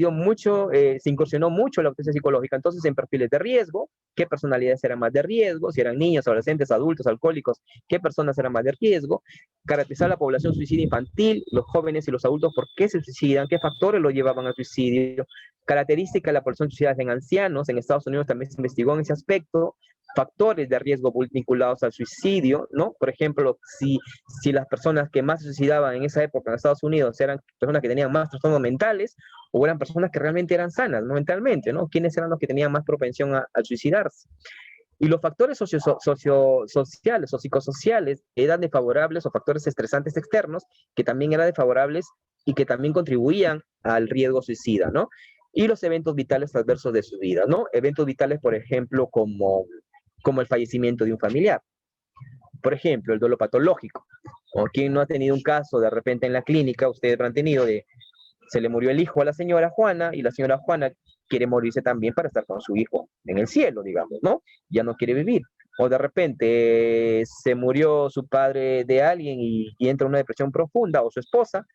S1: incursionó mucho la autopsia psicológica. Entonces, en perfiles de riesgo, qué personalidades eran más de riesgo, si eran niños, adolescentes, adultos, alcohólicos, qué personas eran más de riesgo, caracterizar la población suicida infantil, los jóvenes y los adultos, por qué se suicidan, qué factores lo llevaban al suicidio, característica de la población suicida en ancianos, en Estados Unidos también se investigó en ese aspecto, factores de riesgo vinculados al suicidio, ¿no? Por ejemplo, si las personas que más se suicidaban en esa época en Estados Unidos eran personas que tenían más trastornos mentales o eran personas que realmente eran sanas, ¿no? Mentalmente, ¿no? ¿Quiénes eran los que tenían más propensión a suicidarse? Y los factores sociales o psicosociales eran desfavorables o factores estresantes externos que también eran desfavorables y que también contribuían al riesgo suicida, ¿no? Y los eventos vitales adversos de su vida, ¿no? Eventos vitales, por ejemplo, como el fallecimiento de un familiar. Por ejemplo, el duelo patológico. O quien no ha tenido un caso de repente en la clínica, ustedes habrán tenido se le murió el hijo a la señora Juana y la señora Juana quiere morirse también para estar con su hijo en el cielo, digamos, ¿no? Ya no quiere vivir. O de repente se murió su padre de alguien y entra en una depresión profunda, o su esposa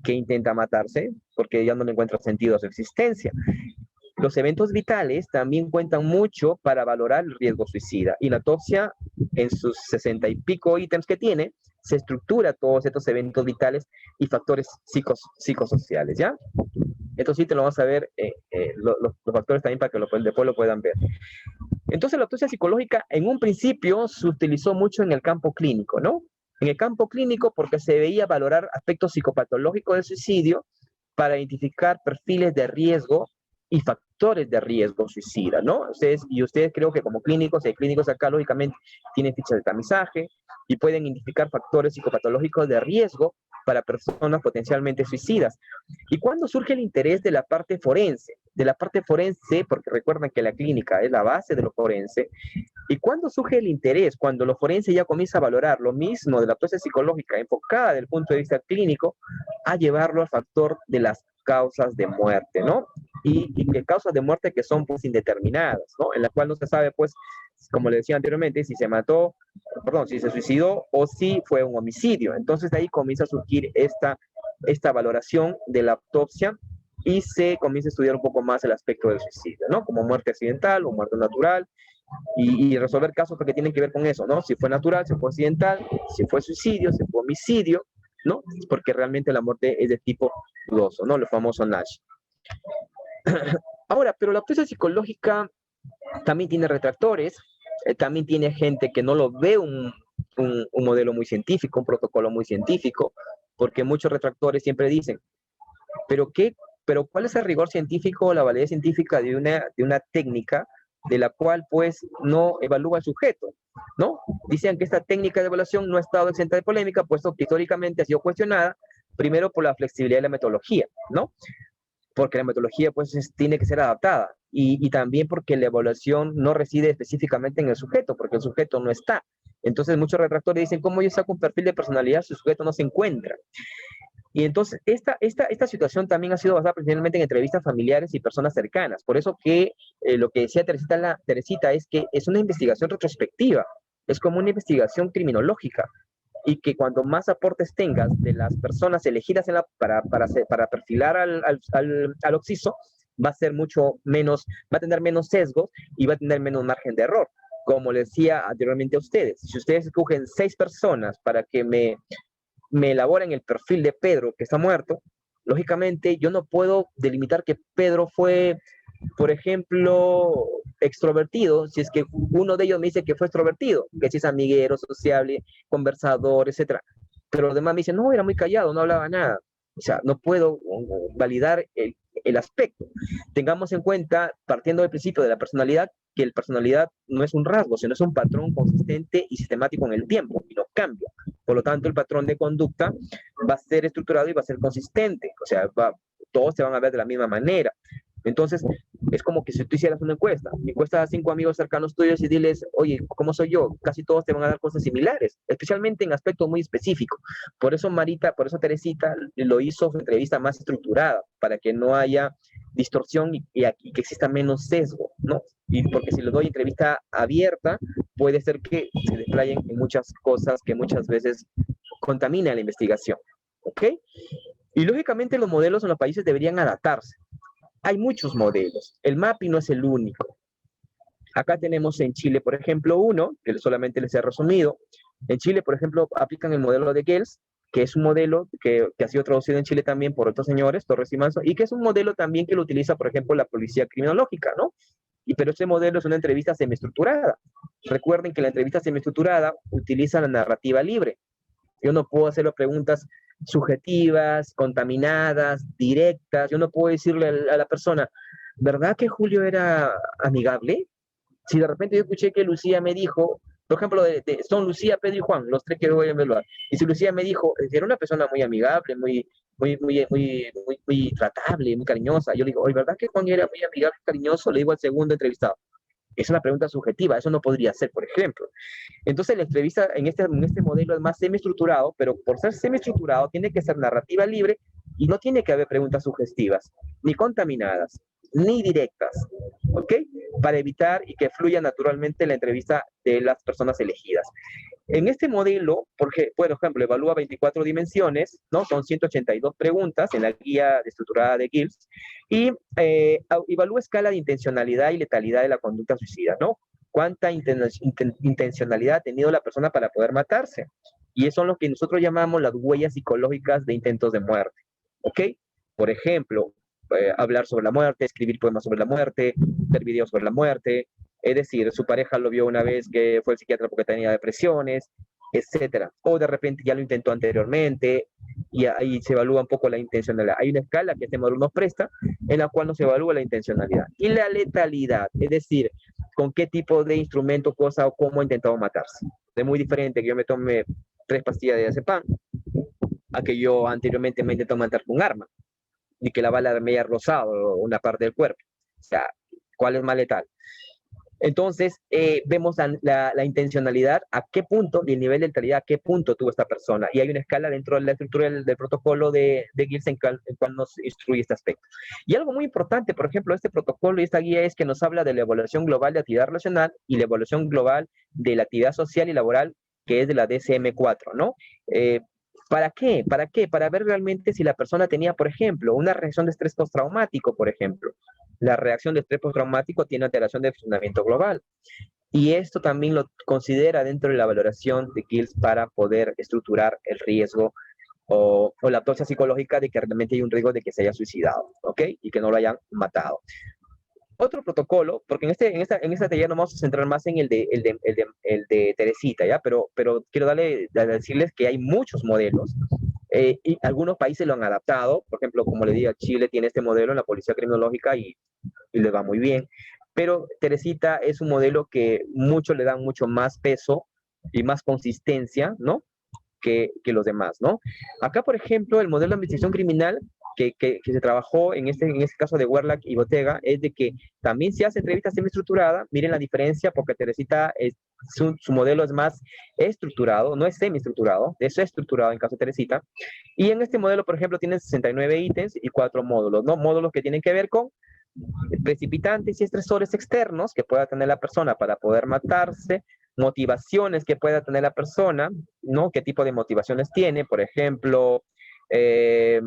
S1: que intenta matarse porque ya no le encuentra sentido a su existencia. Los eventos vitales también cuentan mucho para valorar el riesgo suicida y la autopsia en sus 60 y pico ítems que tiene, se estructura todos estos eventos vitales y factores psicosociales, ¿ya? Esto sí te lo vamos a ver, los factores también para que después lo puedan ver. Entonces la autopsia psicológica en un principio se utilizó mucho en el campo clínico, ¿no? En el campo clínico porque se veía valorar aspectos psicopatológicos del suicidio para identificar perfiles de riesgo y factores de riesgo suicida, ¿no? Ustedes creo que como clínicos, hay clínicos acá, lógicamente, tienen fichas de tamizaje y pueden identificar factores psicopatológicos de riesgo para personas potencialmente suicidas. ¿Y cuándo surge el interés de la parte forense? De la parte forense, porque recuerdan que la clínica es la base de lo forense, ¿y cuándo surge el interés? Cuando lo forense ya comienza a valorar lo mismo de la autopsia psicológica enfocada desde el punto de vista clínico a llevarlo al factor de las causas de muerte, ¿no? Y que causas de muerte que son pues indeterminadas, ¿no? En la cual no se sabe pues, como le decía anteriormente, si se mató, perdón, si se suicidó o si fue un homicidio. Entonces de ahí comienza a surgir esta valoración de la autopsia y se comienza a estudiar un poco más el aspecto del suicidio, ¿no? Como muerte accidental o muerte natural, y resolver casos que tienen que ver con eso, ¿no? Si fue natural, si fue accidental, si fue suicidio, si fue homicidio, ¿no? Porque realmente la muerte es de tipo dudoso, ¿no? Lo famoso NASH. Ahora, pero la autopsia psicológica también tiene retractores, también tiene gente que no lo ve un modelo muy científico, un protocolo muy científico, porque muchos retractores siempre dicen, pero ¿cuál es el rigor científico o la validez científica de una técnica de la cual pues no evalúa al sujeto, ¿no? Dicen que esta técnica de evaluación no ha estado exenta de polémica, puesto que históricamente ha sido cuestionada, primero por la flexibilidad de la metodología, ¿no? Porque la metodología pues tiene que ser adaptada y también porque la evaluación no reside específicamente en el sujeto, porque el sujeto no está. Entonces muchos retractores dicen, ¿cómo yo saco un perfil de personalidad si el sujeto no se encuentra? Y entonces esta situación también ha sido basada principalmente en entrevistas familiares y personas cercanas. Por eso que lo que decía Teresita es que es una investigación retrospectiva, es como una investigación criminológica y que cuando más aportes tengas de las personas elegidas para perfilar al occiso, va a ser mucho menos, va a tener menos sesgos y va a tener menos margen de error. Como les decía anteriormente a ustedes, si ustedes escogen 6 personas para que me elaboren el perfil de Pedro que está muerto, lógicamente yo no puedo delimitar que Pedro fue por ejemplo, extrovertido, si es que uno de ellos me dice que fue extrovertido, que si es amiguero, sociable, conversador, etcétera, pero los demás me dicen, no, era muy callado, no hablaba nada. O sea, no puedo validar el aspecto. Tengamos en cuenta, partiendo del principio de la personalidad, que la personalidad no es un rasgo, sino es un patrón consistente y sistemático en el tiempo y no cambia. Por lo tanto, el patrón de conducta va a ser estructurado y va a ser consistente. O sea, todos se van a ver de la misma manera. Entonces, es como que si tú hicieras una encuesta a 5 amigos cercanos tuyos y diles, oye, ¿cómo soy yo? Casi todos te van a dar cosas similares, especialmente en aspectos muy específicos. Por eso Marita, por eso Teresita lo hizo su entrevista más estructurada, para que no haya distorsión y aquí que exista menos sesgo, ¿no? Y porque si le doy entrevista abierta, puede ser que se desplayen en muchas cosas que muchas veces contaminan la investigación, ¿ok? Y lógicamente los modelos en los países deberían adaptarse. Hay muchos modelos. El MAPI no es el único. Acá tenemos en Chile, por ejemplo, uno, que solamente les he resumido. En Chile, por ejemplo, aplican el modelo de Gels, que es un modelo que ha sido traducido en Chile también por otros señores, Torres y Manso, y que es un modelo también que lo utiliza, por ejemplo, la policía criminológica, ¿no? Pero ese modelo es una entrevista semiestructurada. Recuerden que la entrevista semiestructurada utiliza la narrativa libre. Yo no puedo hacerle preguntas subjetivas, contaminadas, directas. Yo no puedo decirle a la persona, ¿verdad que Julio era amigable? Si de repente yo escuché que Lucía me dijo, por ejemplo, son Lucía, Pedro y Juan, los tres que voy a evaluar. Y si Lucía me dijo, era una persona muy amigable, muy tratable, muy cariñosa. Yo le digo, oye, ¿verdad que Juan era muy amigable, cariñoso? Le digo al segundo entrevistado. Es una pregunta subjetiva, eso no podría ser, por ejemplo. Entonces la entrevista en este modelo es más semiestructurado, pero por ser semiestructurado tiene que ser narrativa libre y no tiene que haber preguntas sugestivas, ni contaminadas, ni directas, ¿ok? Para evitar y que fluya naturalmente la entrevista de las personas elegidas. En este modelo, porque, por ejemplo, evalúa 24 dimensiones, ¿no? Son 182 preguntas en la guía estructurada de Gibbs, y evalúa escala de intencionalidad y letalidad de la conducta suicida, ¿no? ¿Cuánta intencionalidad ha tenido la persona para poder matarse? Y eso es lo que nosotros llamamos las huellas psicológicas de intentos de muerte, ¿ok? Por ejemplo, hablar sobre la muerte, escribir poemas sobre la muerte, ver videos sobre la muerte, es decir, su pareja lo vio una vez que fue el psiquiatra porque tenía depresiones, etcétera. O de repente ya lo intentó anteriormente y ahí se evalúa un poco la intencionalidad. Hay una escala que este modelo nos presta en la cual no se evalúa la intencionalidad. Y la letalidad, es decir, con qué tipo de instrumento, cosa o cómo ha intentado matarse. Es muy diferente que yo me tome 3 pastillas de diazepam a que yo anteriormente me intentado matar con un arma y que la bala me haya rozado una parte del cuerpo. O sea, ¿cuál es más letal? Entonces, vemos la intencionalidad, a qué punto, y el nivel de letalidad, a qué punto tuvo esta persona. Y hay una escala dentro de la estructura del protocolo de Gibbs en cual nos instruye este aspecto. Y algo muy importante, por ejemplo, este protocolo y esta guía es que nos habla de la evaluación global de actividad relacional y la evaluación global de la actividad social y laboral, que es de la DSM-4, ¿no? ¿Para qué? ¿Para qué? Para ver realmente si la persona tenía, por ejemplo, una reacción de estrés postraumático, por ejemplo. La reacción de estrés postraumático tiene alteración de funcionamiento global. Y esto también lo considera dentro de la valoración de Gibbs para poder estructurar el riesgo o la autopsia psicológica de que realmente hay un riesgo de que se haya suicidado, ¿ok? Y que no lo hayan matado. Otro protocolo, porque en esta taller nos vamos a centrar más en el de Teresita, ¿ya? Pero quiero decirles que hay muchos modelos y algunos países lo han adaptado. Por ejemplo, como le digo, Chile tiene este modelo en la policía criminológica y le va muy bien. Pero Teresita es un modelo que muchos le dan mucho más peso y más consistencia, ¿no? Que los demás, ¿no? Acá, por ejemplo, el modelo de investigación criminal que se trabajó en este caso de Werlach y Botega es de que también se hace entrevista semiestructurada. Miren la diferencia, porque Teresita, su modelo es más estructurado, no es semiestructurado, es estructurado en caso de Teresita. Y en este modelo, por ejemplo, tienen 69 ítems y 4 módulos, ¿no? Módulos que tienen que ver con precipitantes y estresores externos que pueda tener la persona para poder matarse, motivaciones que pueda tener la persona, ¿no? ¿Qué tipo de motivaciones tiene? Eh,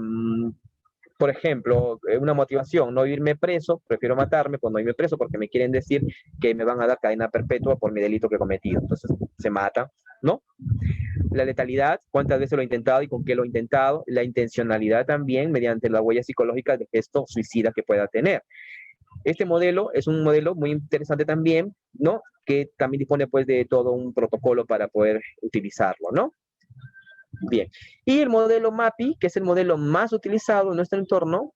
S1: por ejemplo, una motivación, no irme preso, prefiero matarme por no irme preso porque me quieren decir que me van a dar cadena perpetua por mi delito que he cometido. Entonces se mata, ¿no? La letalidad, cuántas veces lo he intentado y con qué lo he intentado. La intencionalidad también mediante la huella psicológica de gesto suicida que pueda tener. Este modelo es un modelo muy interesante también, ¿no? Que también dispone pues de todo un protocolo para poder utilizarlo, ¿no? Bien. Y el modelo MAPI, que es el modelo más utilizado en nuestro entorno,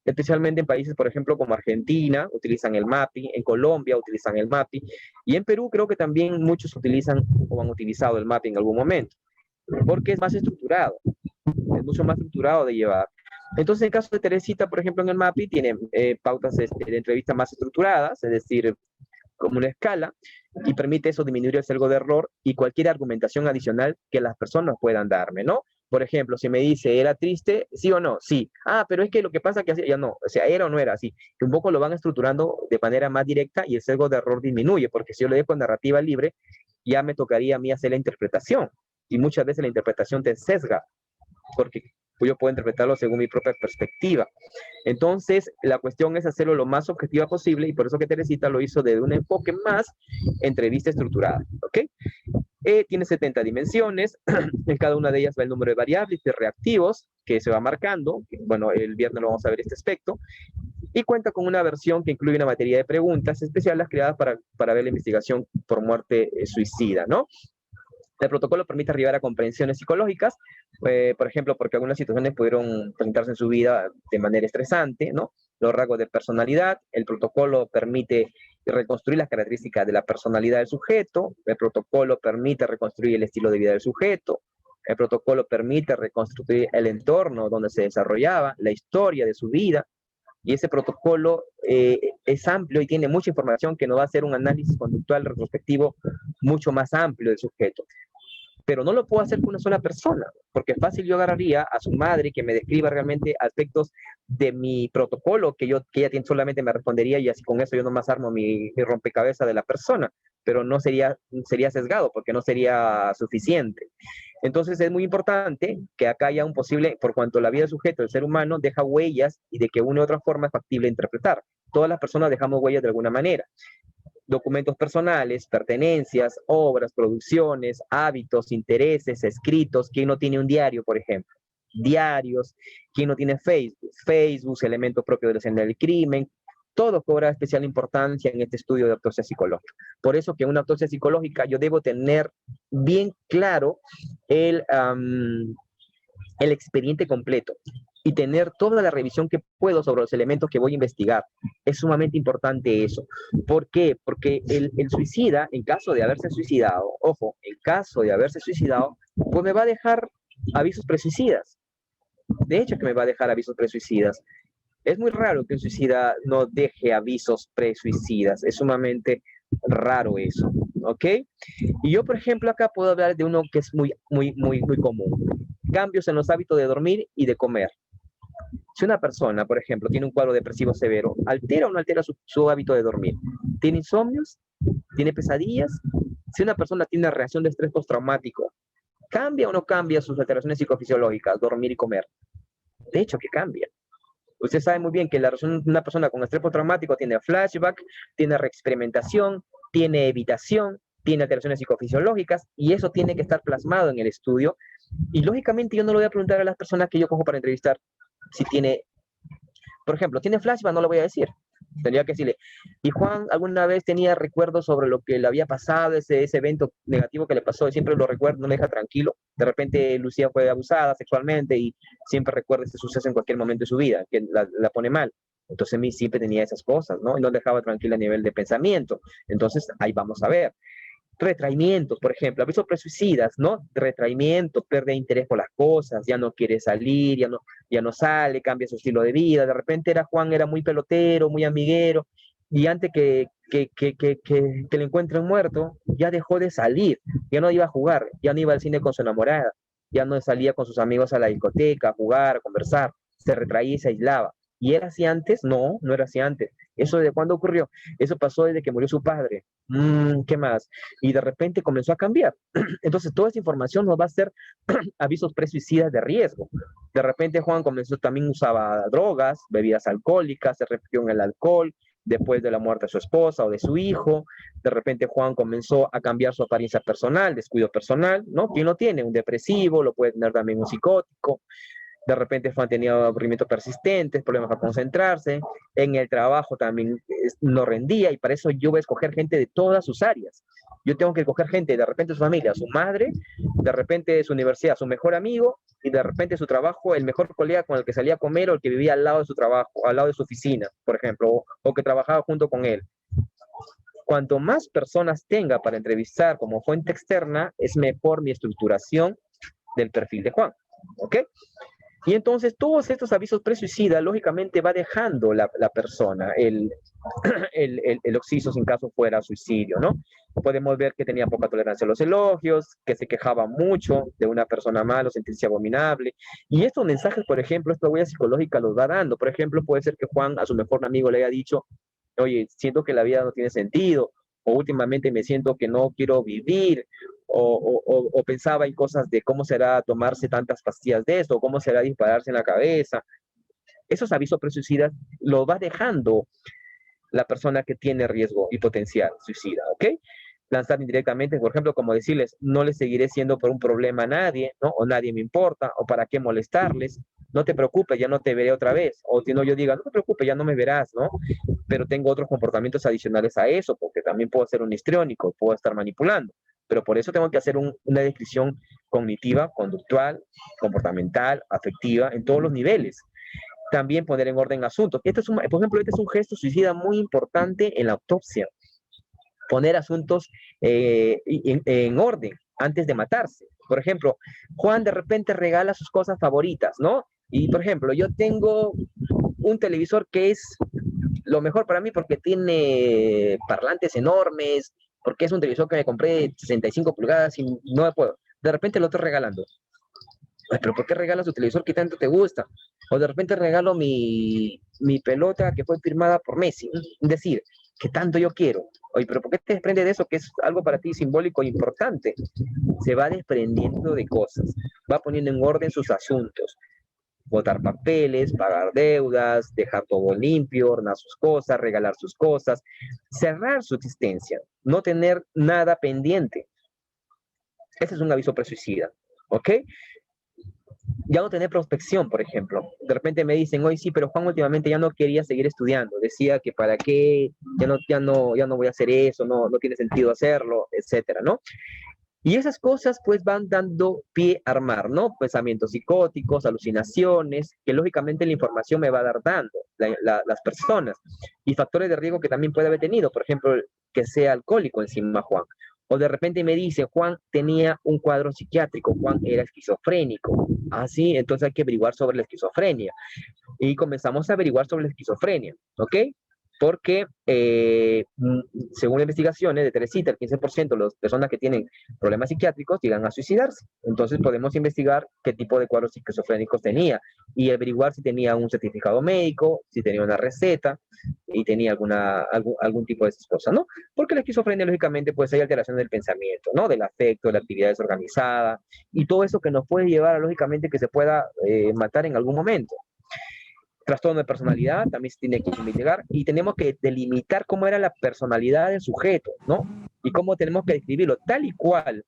S1: especialmente en países, por ejemplo, como Argentina, utilizan el MAPI, en Colombia utilizan el MAPI, y en Perú creo que también muchos utilizan o han utilizado el MAPI en algún momento, porque es más estructurado, es mucho más estructurado de llevar. Entonces, en el caso de Teresita, por ejemplo, en el MAPI, tiene pautas de entrevista más estructuradas, es decir, como una escala, y permite eso disminuir el sesgo de error y cualquier argumentación adicional que las personas puedan darme, ¿no? Por ejemplo, si me dice, ¿era triste? ¿Sí o no? Sí. Ah, pero es que lo que pasa es que así, ya no, o sea, era o no era así. Que un poco lo van estructurando de manera más directa y el sesgo de error disminuye, porque si yo le dejo narrativa libre, ya me tocaría a mí hacer la interpretación. Y muchas veces la interpretación te sesga, porque yo puedo interpretarlo según mi propia perspectiva. Entonces, la cuestión es hacerlo lo más objetiva posible y por eso que Teresita lo hizo desde un enfoque más entrevista estructurada, ¿ok? Tiene 70 dimensiones, en cada una de ellas va el número de variables, de reactivos, que se va marcando, bueno, el viernes lo vamos a ver este aspecto, y cuenta con una versión que incluye una batería de preguntas especiales creadas para ver la investigación por muerte suicida, ¿no? El protocolo permite arribar a comprensiones psicológicas, por ejemplo, porque algunas situaciones pudieron presentarse en su vida de manera estresante, ¿no? Los rasgos de personalidad, el protocolo permite reconstruir las características de la personalidad del sujeto, el protocolo permite reconstruir el estilo de vida del sujeto, el protocolo permite reconstruir el entorno donde se desarrollaba, la historia de su vida, y ese protocolo es amplio y tiene mucha información que nos va a hacer un análisis conductual retrospectivo mucho más amplio del sujeto, pero no lo puedo hacer con una sola persona, porque fácil yo agarraría a su madre que me describa realmente aspectos de mi protocolo que ella tiene, solamente me respondería y así con eso yo nomás armo mi rompecabezas de la persona, pero no sería sesgado porque no sería suficiente. Entonces es muy importante que acá haya un posible, por cuanto la vida del sujeto, el ser humano, deja huellas y de que una u otra forma es factible interpretar. Todas las personas dejamos huellas de alguna manera, documentos personales, pertenencias, obras, producciones, hábitos, intereses, escritos. ¿Quién no tiene un diario, por ejemplo? Diarios. ¿Quién no tiene Facebook? Facebook, elementos propios de la escena del crimen. Todo cobra especial importancia en este estudio de autopsia psicológica. Por eso que en una autopsia psicológica yo debo tener bien claro el expediente completo y tener toda la revisión que puedo sobre los elementos que voy a investigar. Es sumamente importante eso. ¿Por qué? Porque el suicida, en caso de haberse suicidado, ojo, en caso de haberse suicidado, pues me va a dejar avisos presuicidas. De hecho, que me va a dejar avisos presuicidas. Es muy raro que un suicida no deje avisos presuicidas. Es sumamente raro eso, ¿ok? Y yo, por ejemplo, acá puedo hablar de uno que es muy común. Cambios en los hábitos de dormir y de comer. Si una persona, por ejemplo, tiene un cuadro depresivo severo, ¿altera o no altera su hábito de dormir? ¿Tiene insomnios? ¿Tiene pesadillas? Si una persona tiene una reacción de estrés postraumático, ¿cambia o no cambia sus alteraciones psicofisiológicas, dormir y comer? De hecho, que cambia. Usted sabe muy bien que una persona con estrés postraumático tiene flashback, tiene reexperimentación, tiene evitación, tiene alteraciones psicofisiológicas, y eso tiene que estar plasmado en el estudio. Y lógicamente yo no lo voy a preguntar a las personas que yo cojo para entrevistar si tiene, por ejemplo, tiene flashback, no lo voy a decir. Tendría que decirle, ¿y Juan alguna vez tenía recuerdos sobre lo que le había pasado, ese evento negativo que le pasó? Y siempre lo recuerdo, no me deja tranquilo. De repente Lucía fue abusada sexualmente y siempre recuerda este suceso en cualquier momento de su vida, que la pone mal. Entonces a mí siempre tenía esas cosas, ¿no? Y no dejaba tranquila a nivel de pensamiento. Entonces ahí vamos a ver. Retraimientos, por ejemplo, avisos presuicidas, ¿no? Retraimiento, pierde interés por las cosas, ya no quiere salir, ya no sale, cambia su estilo de vida. De repente Juan era muy pelotero, muy amiguero, y antes que le encuentren muerto, ya dejó de salir, ya no iba a jugar, ya no iba al cine con su enamorada, ya no salía con sus amigos a la discoteca, a jugar, a conversar, se retraía y se aislaba. ¿Y era así antes? No, no era así antes. ¿Eso desde cuándo ocurrió? Eso pasó desde que murió su padre. ¿Qué más? Y de repente comenzó a cambiar. Entonces, toda esa información nos va a hacer avisos presuicidas de riesgo. De repente, Juan comenzó también usaba drogas, bebidas alcohólicas, se refugió en el alcohol después de la muerte de su esposa o de su hijo. De repente, Juan comenzó a cambiar su apariencia personal, descuido personal, ¿no? ¿Quién lo tiene? Un depresivo, lo puede tener también un psicótico. De repente Juan tenía aburrimientos persistentes, problemas para concentrarse, en el trabajo también no rendía, y para eso yo voy a escoger gente de todas sus áreas. Yo tengo que escoger gente, de repente su familia, su madre, de repente su universidad, su mejor amigo, y de repente su trabajo, el mejor colega con el que salía a comer o el que vivía al lado de su trabajo, al lado de su oficina, por ejemplo, o que trabajaba junto con él. Cuanto más personas tenga para entrevistar como fuente externa, es mejor mi estructuración del perfil de Juan. ¿Ok? Y entonces todos estos avisos pre-suicida, lógicamente va dejando la persona el occiso en caso fuera suicidio, ¿no? Podemos ver que tenía poca tolerancia a los elogios, que se quejaba mucho de una persona mala, sentirse abominable. Y estos mensajes, por ejemplo, esta huella psicológica los va dando. Por ejemplo, puede ser que Juan a su mejor amigo le haya dicho, oye, siento que la vida no tiene sentido, o últimamente me siento que no quiero vivir, o pensaba en cosas de cómo será tomarse tantas pastillas de esto, o cómo será dispararse en la cabeza. Esos avisos pre-suicidas los va dejando la persona que tiene riesgo y potencial suicida, ¿ok? Lanzar indirectamente, por ejemplo, como decirles, no les seguiré siendo por un problema a nadie, ¿no? O nadie me importa, o para qué molestarles, no te preocupes, ya no te veré otra vez, o si no yo diga, no te preocupes, ya no me verás, ¿no? Pero tengo otros comportamientos adicionales a eso, porque también puedo ser un histriónico, puedo estar manipulando, pero por eso tengo que hacer una descripción cognitiva, conductual, comportamental, afectiva, en todos los niveles. También poner en orden asuntos. Por ejemplo, este es un gesto suicida muy importante en la autopsia. Poner asuntos en orden antes de matarse. Por ejemplo, Juan de repente regala sus cosas favoritas, ¿no? Y, por ejemplo, yo tengo un televisor que es lo mejor para mí porque tiene parlantes enormes, porque es un televisor que me compré de 65 pulgadas y no me puedo. De repente lo estoy regalando. Ay, pero ¿por qué regalas tu televisor que tanto te gusta? O de repente regalo mi pelota que fue firmada por Messi. Es decir, que tanto yo quiero. Oye, pero ¿por qué te desprende de eso que es algo para ti simbólico e importante? Se va desprendiendo de cosas, va poniendo en orden sus asuntos. Botar papeles, pagar deudas, dejar todo limpio, ordenar sus cosas, regalar sus cosas, cerrar su existencia, no tener nada pendiente. Ese es un aviso pre-suicida, ¿ok? Ya no tener prospección, por ejemplo. De repente me dicen, oye, sí, pero Juan últimamente ya no quería seguir estudiando. Decía que para qué, ya no voy a hacer eso, no tiene sentido hacerlo, etcétera, ¿no? Y esas cosas pues van dando pie a armar, ¿no? Pensamientos psicóticos, alucinaciones, que lógicamente la información me va a dar dando las personas. Y factores de riesgo que también puede haber tenido, por ejemplo, que sea alcohólico encima Juan. O de repente me dice, Juan tenía un cuadro psiquiátrico, Juan era esquizofrénico. Ah, sí, entonces hay que averiguar sobre la esquizofrenia. Y comenzamos a averiguar sobre la esquizofrenia, ¿ok? Porque según investigaciones de Teresita, el 15% de las personas que tienen problemas psiquiátricos llegan a suicidarse. Entonces podemos investigar qué tipo de cuadros esquizofrénicos tenía y averiguar si tenía un certificado médico, si tenía una receta y tenía algún tipo de esas cosas, ¿no? Porque la esquizofrenia, lógicamente, pues hay alteración del pensamiento, ¿no? Del afecto, de la actividad desorganizada y todo eso que nos puede llevar, lógicamente, que se pueda matar en algún momento. Trastorno de personalidad también se tiene que investigar y tenemos que delimitar cómo era la personalidad del sujeto, ¿no? Y cómo tenemos que describirlo tal y cual,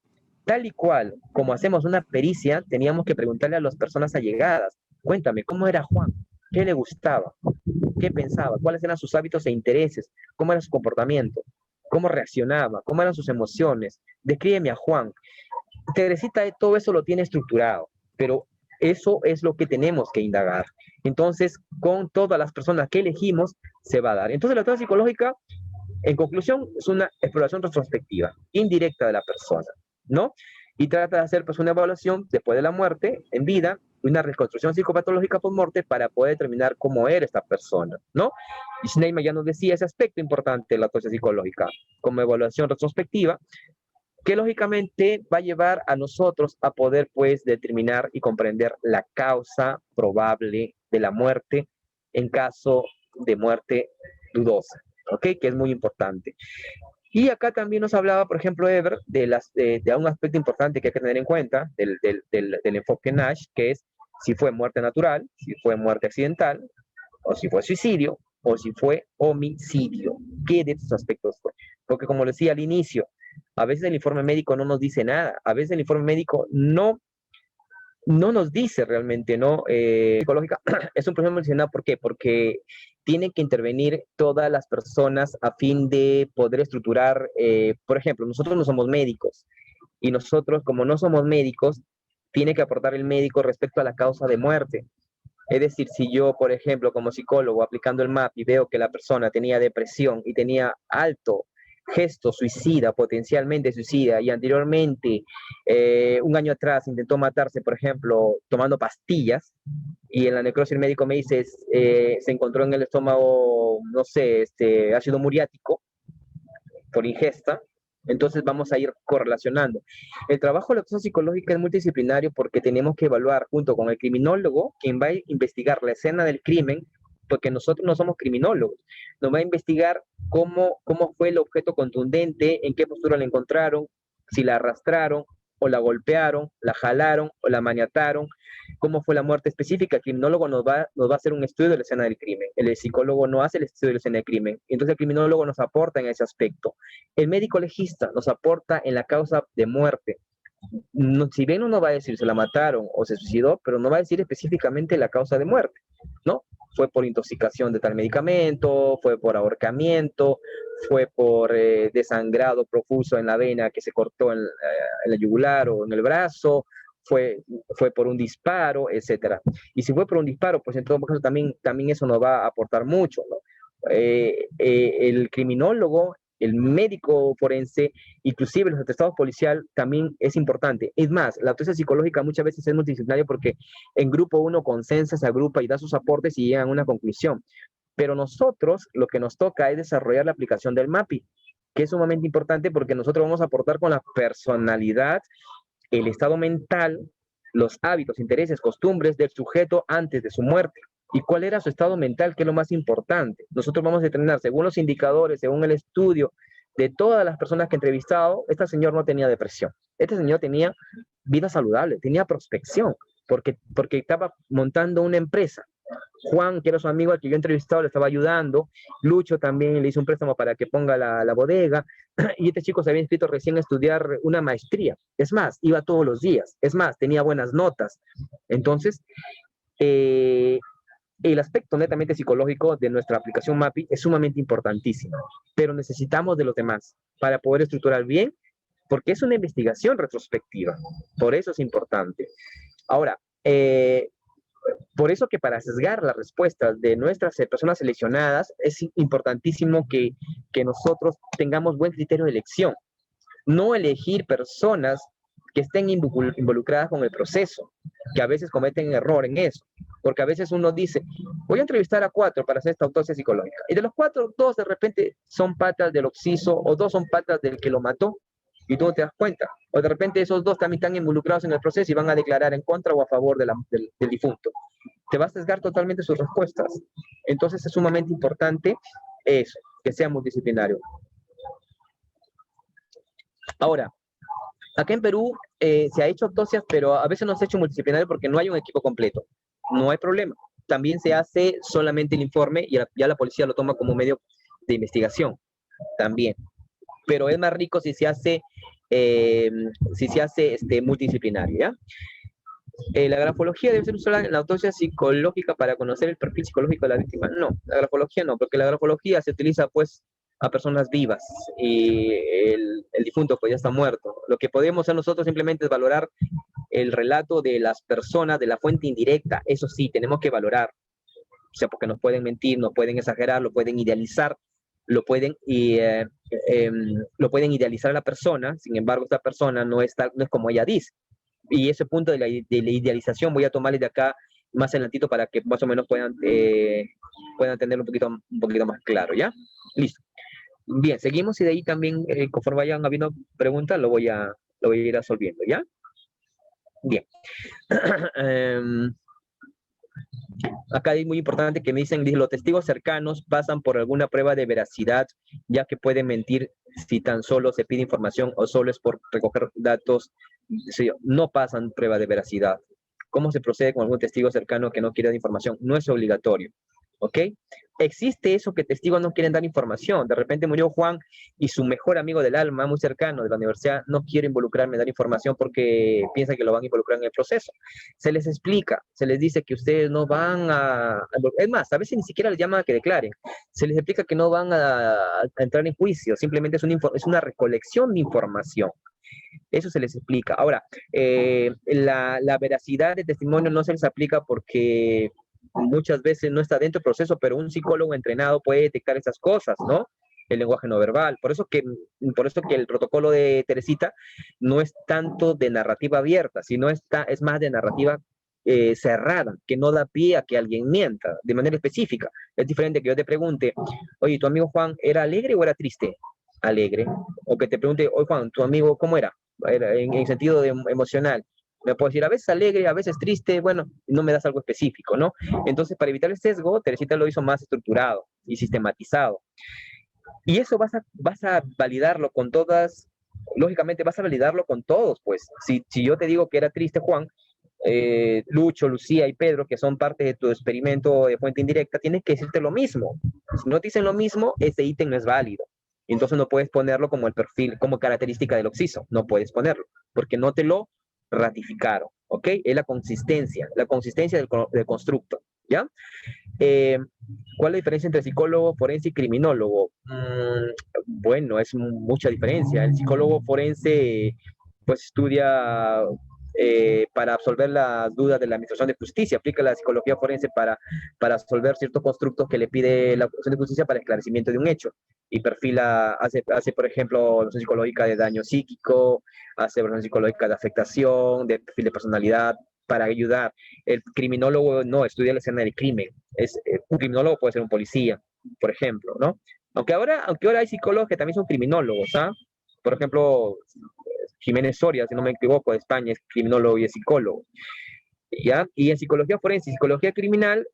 S1: como hacemos una pericia, teníamos que preguntarle a las personas allegadas, cuéntame, ¿cómo era Juan? ¿Qué le gustaba? ¿Qué pensaba? ¿Cuáles eran sus hábitos e intereses? ¿Cómo era su comportamiento? ¿Cómo reaccionaba? ¿Cómo eran sus emociones? Descríbeme a Juan. Teresita todo eso lo tiene estructurado, pero eso es lo que tenemos que indagar. Entonces, con todas las personas que elegimos, se va a dar. Entonces, la terapia psicológica, en conclusión, es una exploración retrospectiva, indirecta de la persona, ¿no? Y trata de hacer pues, una evaluación después de la muerte, en vida, una reconstrucción psicopatológica por muerte para poder determinar cómo era esta persona, ¿no? Y Schneemann ya nos decía ese aspecto importante de la autopsia psicológica, como evaluación retrospectiva, que lógicamente va a llevar a nosotros a poder pues determinar y comprender la causa probable de la muerte en caso de muerte dudosa, ¿ok? Que es muy importante. Y acá también nos hablaba, por ejemplo, Ever, de un aspecto importante que hay que tener en cuenta del enfoque Nash, que es si fue muerte natural, si fue muerte accidental, o si fue suicidio, o si fue homicidio. ¿Qué de estos aspectos fue? Porque como decía al inicio, a veces el informe médico no nos dice nada, a veces el informe médico no no nos dice realmente, ¿no? Psicológica es un proceso multidisciplinar, ¿por qué? Porque tienen que intervenir todas las personas a fin de poder estructurar, por ejemplo, nosotros no somos médicos y nosotros, como no somos médicos, tiene que aportar el médico respecto a la causa de muerte. Es decir, si yo, por ejemplo, como psicólogo, aplicando el MAP y veo que la persona tenía depresión y tenía alto gesto suicida, potencialmente suicida, y anteriormente, un año atrás, intentó matarse, por ejemplo, tomando pastillas, y en la necrosis el médico me dice, se encontró en el estómago, no sé, ácido muriático por ingesta, entonces vamos a ir correlacionando. El trabajo de la actuación psicológica es multidisciplinario porque tenemos que evaluar junto con el criminólogo, quien va a investigar la escena del crimen, porque nosotros no somos criminólogos, nos va a investigar cómo fue el objeto contundente, en qué postura la encontraron, si la arrastraron o la golpearon, la jalaron o la maniataron, cómo fue la muerte específica. El criminólogo nos va a hacer un estudio de la escena del crimen, el psicólogo no hace el estudio de la escena del crimen, entonces el criminólogo nos aporta en ese aspecto. El médico legista nos aporta en la causa de muerte. No, si bien uno va a decir se la mataron o se suicidó, pero no va a decir específicamente la causa de muerte, ¿no? Fue por intoxicación de tal medicamento, fue por ahorcamiento, fue por desangrado profuso en la vena que se cortó en la yugular o en el brazo, fue por un disparo, etcétera. Y si fue por un disparo, pues en todo caso también eso nos va a aportar mucho, ¿no? El criminólogo, el médico forense, inclusive los atestados policial también es importante. Es más, la autopsia psicológica muchas veces es multidisciplinaria porque en grupo uno consensa, se agrupa y da sus aportes y llegan a una conclusión. Pero nosotros lo que nos toca es desarrollar la aplicación del MAPI, que es sumamente importante porque nosotros vamos a aportar con la personalidad, el estado mental, los hábitos, intereses, costumbres del sujeto antes de su muerte. ¿Y cuál era su estado mental? Que es lo más importante. Nosotros vamos a determinar, según los indicadores, según el estudio de todas las personas que he entrevistado, este señor no tenía depresión. Este señor tenía vida saludable, tenía prospección, porque estaba montando una empresa. Juan, que era su amigo al que yo he entrevistado, le estaba ayudando. Lucho también le hizo un préstamo para que ponga la bodega. Y este chico se había inscrito recién a estudiar una maestría. Es más, iba todos los días. Es más, tenía buenas notas. Entonces, el aspecto netamente psicológico de nuestra aplicación MAPI es sumamente importantísimo, pero necesitamos de los demás para poder estructurar bien, porque es una investigación retrospectiva. Por eso es importante. Ahora, por eso que para sesgar las respuestas de nuestras personas seleccionadas es importantísimo que nosotros tengamos buen criterio de elección. No elegir personas que estén involucradas con el proceso, que a veces cometen error en eso. Porque a veces uno dice, voy a entrevistar a 4 para hacer esta autopsia psicológica. Y de los 4, 2 de repente son patas del occiso o 2 son patas del que lo mató y tú no te das cuenta. O de repente esos 2 también están involucrados en el proceso y van a declarar en contra o a favor del difunto. Te va a sesgar totalmente sus respuestas. Entonces es sumamente importante eso, que sea multidisciplinario. Ahora, acá en Perú se ha hecho autopsias, pero a veces no se ha hecho multidisciplinario porque no hay un equipo completo. No hay problema. También se hace solamente el informe y ya la policía lo toma como medio de investigación. También. Pero es más rico si se hace multidisciplinario, ¿ya? ¿La grafología debe ser usada en la autopsia psicológica para conocer el perfil psicológico de la víctima? No, la grafología no, porque la grafología se utiliza pues a personas vivas y el difunto pues ya está muerto. Lo que podemos hacer nosotros simplemente es valorar el relato de las personas, de la fuente indirecta. Eso sí, tenemos que valorar. O sea, porque nos pueden mentir, nos pueden exagerar, lo pueden idealizar, lo pueden idealizar a la persona. Sin embargo, esta persona no es como ella dice. Y ese punto de la idealización voy a tomarle de acá más adelantito para que más o menos puedan tenerlo un poquito más claro, ¿ya? Listo. Bien, seguimos y de ahí también, conforme vayan habiendo preguntas, lo voy a ir resolviendo, ¿ya? Bien. Acá es muy importante que me dicen, los testigos cercanos pasan por alguna prueba de veracidad, ya que pueden mentir si tan solo se pide información o solo es por recoger datos. No pasan prueba de veracidad. ¿Cómo se procede con algún testigo cercano que no quiere dar información? No es obligatorio. ¿ok? Existe eso que testigos no quieren dar información. De repente murió Juan y su mejor amigo del alma, muy cercano de la universidad, no quiere involucrarme, dar información porque piensa que lo van a involucrar en el proceso. Se les explica, se les dice que ustedes no van es más, a veces ni siquiera les llaman a que declaren. Se les explica que no van a entrar en juicio, simplemente es una recolección de información. Eso se les explica. Ahora, la veracidad de testimonio no se les aplica porque muchas veces no está dentro del proceso, pero un psicólogo entrenado puede detectar esas cosas, ¿no? El lenguaje no verbal. Por eso que el protocolo de Teresita no es tanto de narrativa abierta, sino es más de narrativa cerrada, que no da pie a que alguien mienta de manera específica. Es diferente que yo te pregunte, oye, ¿tu amigo Juan era alegre o era triste? Alegre. O que te pregunte, oye Juan, ¿tu amigo cómo era? En sentido emocional. Me puedo decir a veces alegre, a veces triste, bueno, no me das algo específico, ¿no? Entonces, para evitar el sesgo, Teresita lo hizo más estructurado y sistematizado. Y eso vas a validarlo con todas, lógicamente vas a validarlo con todos, pues. Si yo te digo que era triste Juan, Lucho, Lucía y Pedro, que son parte de tu experimento de fuente indirecta, tienes que decirte lo mismo. Si no te dicen lo mismo, ese ítem no es válido. Entonces no puedes ponerlo como el perfil, como característica del occiso. No puedes ponerlo, porque no te lo ratificaron. ¿Ok? Es la consistencia del constructo. ¿Ya? Eh, ¿Cuál es la diferencia entre psicólogo forense y criminólogo? Bueno, es mucha diferencia. El psicólogo forense pues estudia para absolver las dudas de la administración de justicia, aplica la psicología forense para resolver ciertos constructos que le pide la administración de justicia para esclarecimiento de un hecho. Y perfila, hace por ejemplo, evaluación psicológica de daño psíquico, hace evaluación psicológica de afectación, de perfil de personalidad, para ayudar. El criminólogo no estudia la escena del crimen. Un criminólogo puede ser un policía, por ejemplo, ¿no? Aunque ahora hay psicólogos que también son criminólogos, ¿ah? Por ejemplo, Jiménez Soria, si no me equivoco, de España, es criminólogo y es psicólogo. ¿Ya? Y en psicología forense y psicología criminal,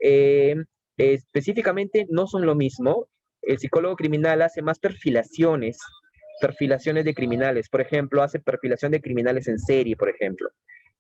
S1: específicamente no son lo mismo. El psicólogo criminal hace más perfilaciones de criminales. Por ejemplo, hace perfilación de criminales en serie, por ejemplo.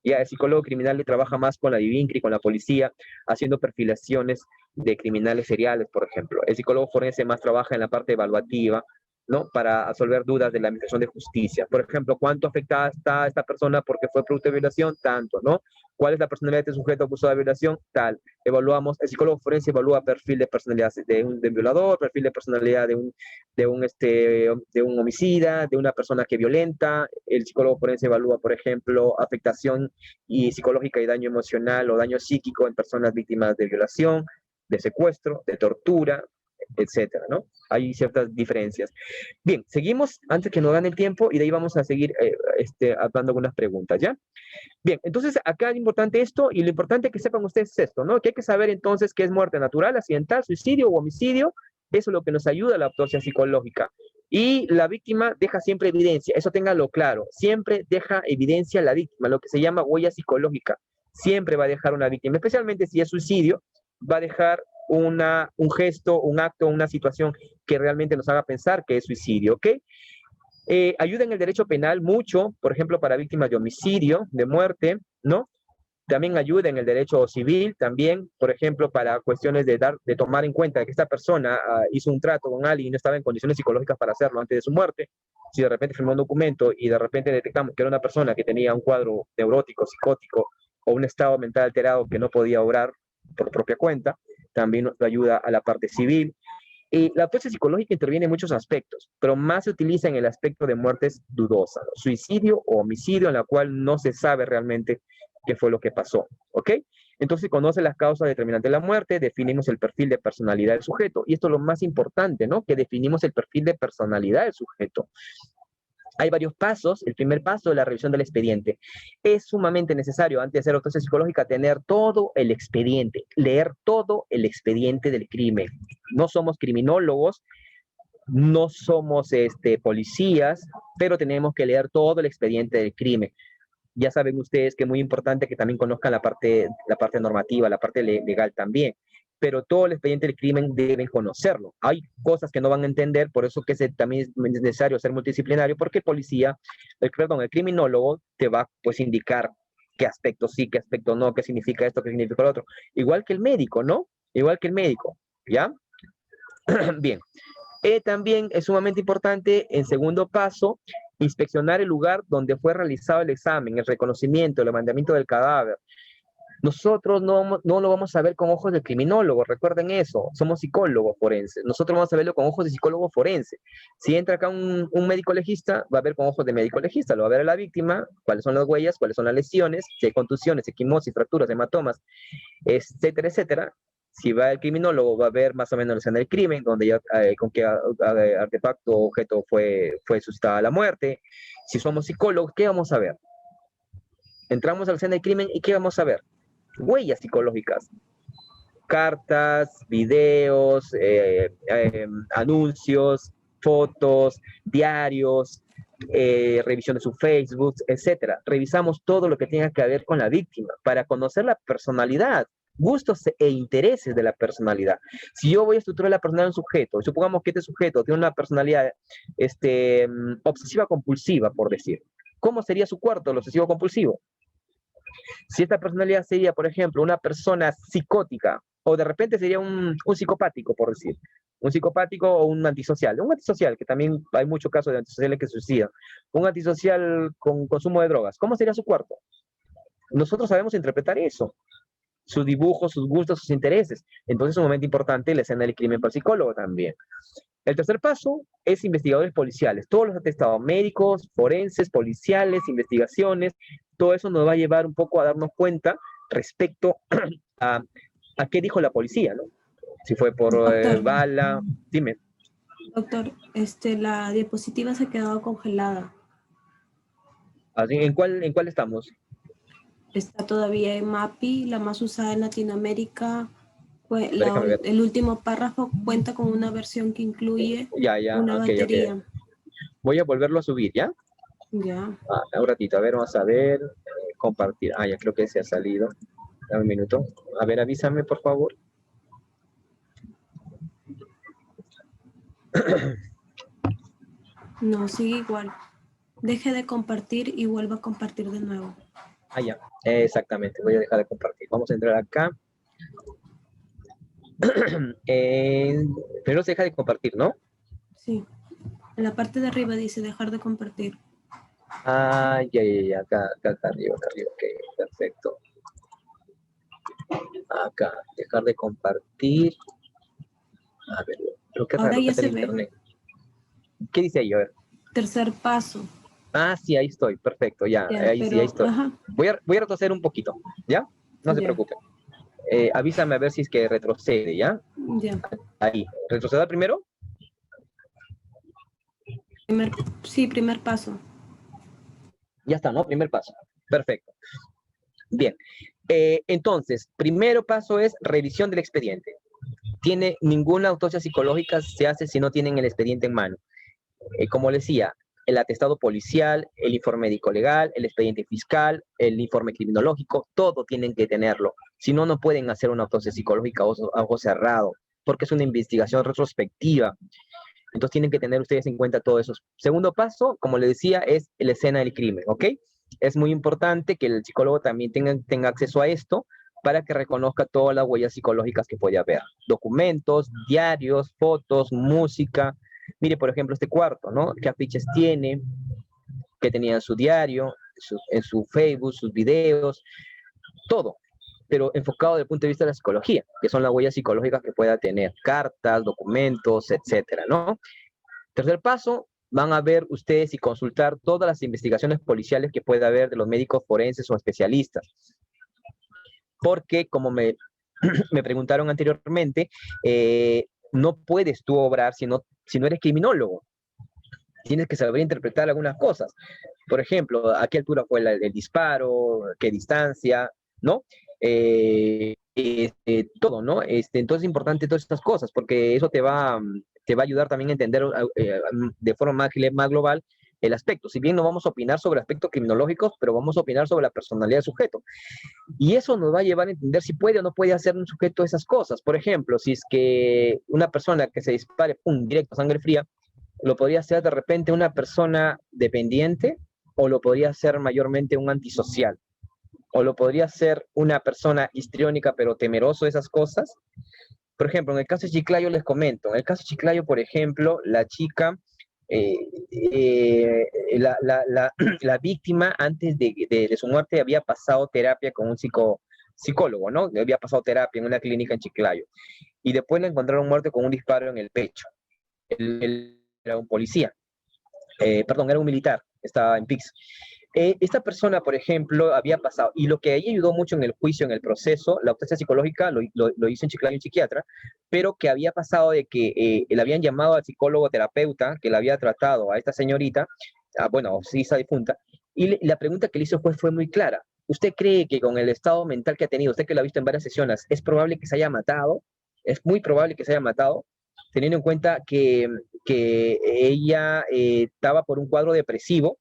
S1: Ya el psicólogo criminal le trabaja más con la DIVINCRI, con la policía, haciendo perfilaciones de criminales seriales, por ejemplo. El psicólogo forense más trabaja en la parte evaluativa, ¿no? Para resolver dudas de la administración de justicia. Por ejemplo, ¿cuánto afectada está esta persona porque fue producto de violación? Tanto, ¿no? ¿Cuál es la personalidad de este sujeto acusado de violación? Tal. Evaluamos, el psicólogo forense evalúa perfil de personalidad de un violador, perfil de personalidad de un homicida, de una persona que violenta. El psicólogo forense evalúa, por ejemplo, afectación y psicológica y daño emocional o daño psíquico en personas víctimas de violación, de secuestro, de tortura, etcétera, ¿no? Hay ciertas diferencias. Bien, seguimos antes que nos gane el tiempo y de ahí vamos a seguir hablando algunas preguntas, ¿ya? Bien, entonces acá es importante esto y lo importante que sepan ustedes es esto, ¿no? Que hay que saber entonces qué es muerte natural, accidental, suicidio o homicidio. Eso es lo que nos ayuda a la autopsia psicológica. Y la víctima deja siempre evidencia, eso ténganlo claro, siempre deja evidencia la víctima, lo que se llama huella psicológica. Siempre va a dejar una víctima, especialmente si es suicidio, va a dejar un gesto, un acto, una situación que realmente nos haga pensar que es suicidio, ¿ok? Ayuda en el derecho penal mucho, por ejemplo, para víctimas de homicidio, de muerte, ¿no? También ayuda en el derecho civil, también, por ejemplo, para cuestiones de tomar en cuenta que esta persona hizo un trato con alguien y no estaba en condiciones psicológicas para hacerlo antes de su muerte. Si de repente firmó un documento y de repente detectamos que era una persona que tenía un cuadro neurótico, psicótico o un estado mental alterado que no podía obrar por propia cuenta, también nos ayuda a la parte civil. La autopsia psicológica interviene en muchos aspectos, pero más se utiliza en el aspecto de muertes dudosas, ¿no? Suicidio o homicidio, en la cual no se sabe realmente qué fue lo que pasó, ¿ok? Entonces, conoce las causas determinantes de la muerte, definimos el perfil de personalidad del sujeto, y esto es lo más importante, ¿no? Que definimos el perfil de personalidad del sujeto. Hay varios pasos. El primer paso es la revisión del expediente. Es sumamente necesario, antes de hacer autopsia psicológica, tener todo el expediente, leer todo el expediente del crimen. No somos criminólogos, no somos policías, pero tenemos que leer todo el expediente del crimen. Ya saben ustedes que es muy importante que también conozcan la parte normativa, la parte legal también, pero todo el expediente del crimen deben conocerlo. Hay cosas que no van a entender, por eso que también es necesario ser multidisciplinario, porque el criminólogo te va pues indicar qué aspecto sí, qué aspecto no, qué significa esto, qué significa lo otro. Igual que el médico, ¿no? Igual que el médico. ¿ya? Bien. También es sumamente importante, en segundo paso, inspeccionar el lugar donde fue realizado el examen, el reconocimiento, el levantamiento del cadáver. Nosotros no lo vamos a ver con ojos de criminólogo, recuerden eso, somos psicólogos forenses, nosotros vamos a verlo con ojos de psicólogo forense. Si entra acá un médico legista, va a ver con ojos de médico legista, lo va a ver a la víctima, cuáles son las huellas, cuáles son las lesiones, si hay contusiones, equimosis, fracturas, hematomas, etcétera, etcétera. Si va el criminólogo, va a ver más o menos la escena del crimen, donde ya, con qué artefacto o objeto fue suscitada la muerte. Si somos psicólogos, ¿qué vamos a ver? Entramos a la escena del crimen y ¿qué vamos a ver? Huellas psicológicas, cartas, videos, anuncios, fotos, diarios, revisión de su Facebook, etcétera. Revisamos todo lo que tenga que ver con la víctima para conocer la personalidad, gustos e intereses de la personalidad. Si yo voy a estructurar la personalidad de un sujeto, supongamos que este sujeto tiene una personalidad obsesiva compulsiva, por decir, ¿cómo sería su cuarto, el obsesivo compulsivo? Si esta personalidad sería, por ejemplo, una persona psicótica, o de repente sería un psicopático, por decir, un psicopático o un antisocial, que también hay muchos casos de antisociales que se suicidan, un antisocial con consumo de drogas, ¿cómo sería su cuarto? Nosotros sabemos interpretar eso, sus dibujos, sus gustos, sus intereses. Entonces es un momento importante la escena del crimen para el psicólogo también. El tercer paso es investigadores policiales. Todos los atestados médicos, forenses, policiales, investigaciones, todo eso nos va a llevar un poco a darnos cuenta respecto a qué dijo la policía, ¿no? Si fue por bala, dime.
S2: Doctor, la diapositiva se ha quedado congelada.
S1: ¿En cuál estamos?
S2: Está todavía en MAPI, la más usada en Latinoamérica. El último párrafo cuenta con una versión que incluye una batería.
S1: Okay. Voy a volverlo a subir, ¿ya?
S2: Ya.
S1: Un ratito, a ver, vamos a ver. Compartir. Ya creo que se ha salido. Dame un minuto. A ver, avísame, por favor.
S2: No, sigue igual. Deje de compartir y vuelva a compartir de nuevo.
S1: Ya. Exactamente. Voy a dejar de compartir. Vamos a entrar acá. Pero se deja de compartir, ¿no?
S2: Sí. En la parte de arriba dice dejar de compartir.
S1: Ya. Acá arriba. Ok, perfecto. Acá, dejar de compartir. A ver, lo que
S2: ahora
S1: raro,
S2: ya se
S1: ve. Internet. ¿Qué dice ahí? A ver.
S2: Tercer paso.
S1: Sí, ahí estoy, perfecto, ya ahí estoy. Ajá. Voy a retroceder un poquito, ¿ya? No se preocupe. Avísame a ver si es que retrocede, ¿ya?
S2: Ya.
S1: Ahí, ¿retroceda primero?
S2: Primer paso.
S1: Ya está, ¿no? Primer paso. Perfecto. Bien. Entonces, primero paso es revisión del expediente. Ninguna autopsia psicológica se hace si no tienen el expediente en mano. Como les decía, el atestado policial, el informe médico legal, el expediente fiscal, el informe criminológico, todo tienen que tenerlo. Si no, no pueden hacer una autopsia psicológica o algo cerrado, porque es una investigación retrospectiva. Entonces tienen que tener ustedes en cuenta todo eso. Segundo paso, como les decía, es la escena del crimen, ¿ok? Es muy importante que el psicólogo también tenga acceso a esto para que reconozca todas las huellas psicológicas que puede haber. Documentos, diarios, fotos, música. Mire, por ejemplo, este cuarto, ¿no? ¿Qué afiches tiene? ¿Qué tenía en su diario? En su Facebook, sus videos, todo, pero enfocado desde el punto de vista de la psicología, que son las huellas psicológicas que pueda tener, cartas, documentos, etcétera, ¿no? Tercer paso, van a ver ustedes y consultar todas las investigaciones policiales que pueda haber de los médicos forenses o especialistas, porque como me preguntaron anteriormente, no puedes tú obrar si no eres criminólogo. Tienes que saber interpretar algunas cosas. Por ejemplo, a qué altura fue el disparo, qué distancia, ¿no? Todo, ¿no? Entonces es importante todas estas cosas, porque eso te va a ayudar también a entender de forma más global el aspecto. Si bien no vamos a opinar sobre aspectos criminológicos, pero vamos a opinar sobre la personalidad del sujeto. Y eso nos va a llevar a entender si puede o no puede hacer un sujeto esas cosas. Por ejemplo, si es que una persona que se dispare, directo, sangre fría, lo podría ser de repente una persona dependiente, o lo podría ser mayormente un antisocial, o lo podría ser una persona histriónica pero temeroso de esas cosas, Por ejemplo, en el caso de Chiclayo les comento, en el caso de Chiclayo, por ejemplo, la chica, eh, eh, la víctima antes de su muerte había pasado terapia con un psicólogo, ¿no? Había pasado terapia en una clínica en Chiclayo. Y después la encontraron muerta con un disparo en el pecho. Él era un policía, perdón, era un militar, estaba en PIX. Esta persona, por ejemplo, había pasado, y lo que ahí ayudó mucho en el juicio, en el proceso, la autopsia psicológica lo hizo en Chiclayo un psiquiatra, pero que había pasado de que le habían llamado al psicólogo terapeuta que le había tratado a esta señorita, bueno, sí, esa difunta, y la pregunta que le hizo fue muy clara. ¿Usted cree que con el estado mental que ha tenido, usted que lo ha visto en varias sesiones, es probable que se haya matado? ¿Es muy probable que se haya matado? Teniendo en cuenta que ella estaba por un cuadro depresivo,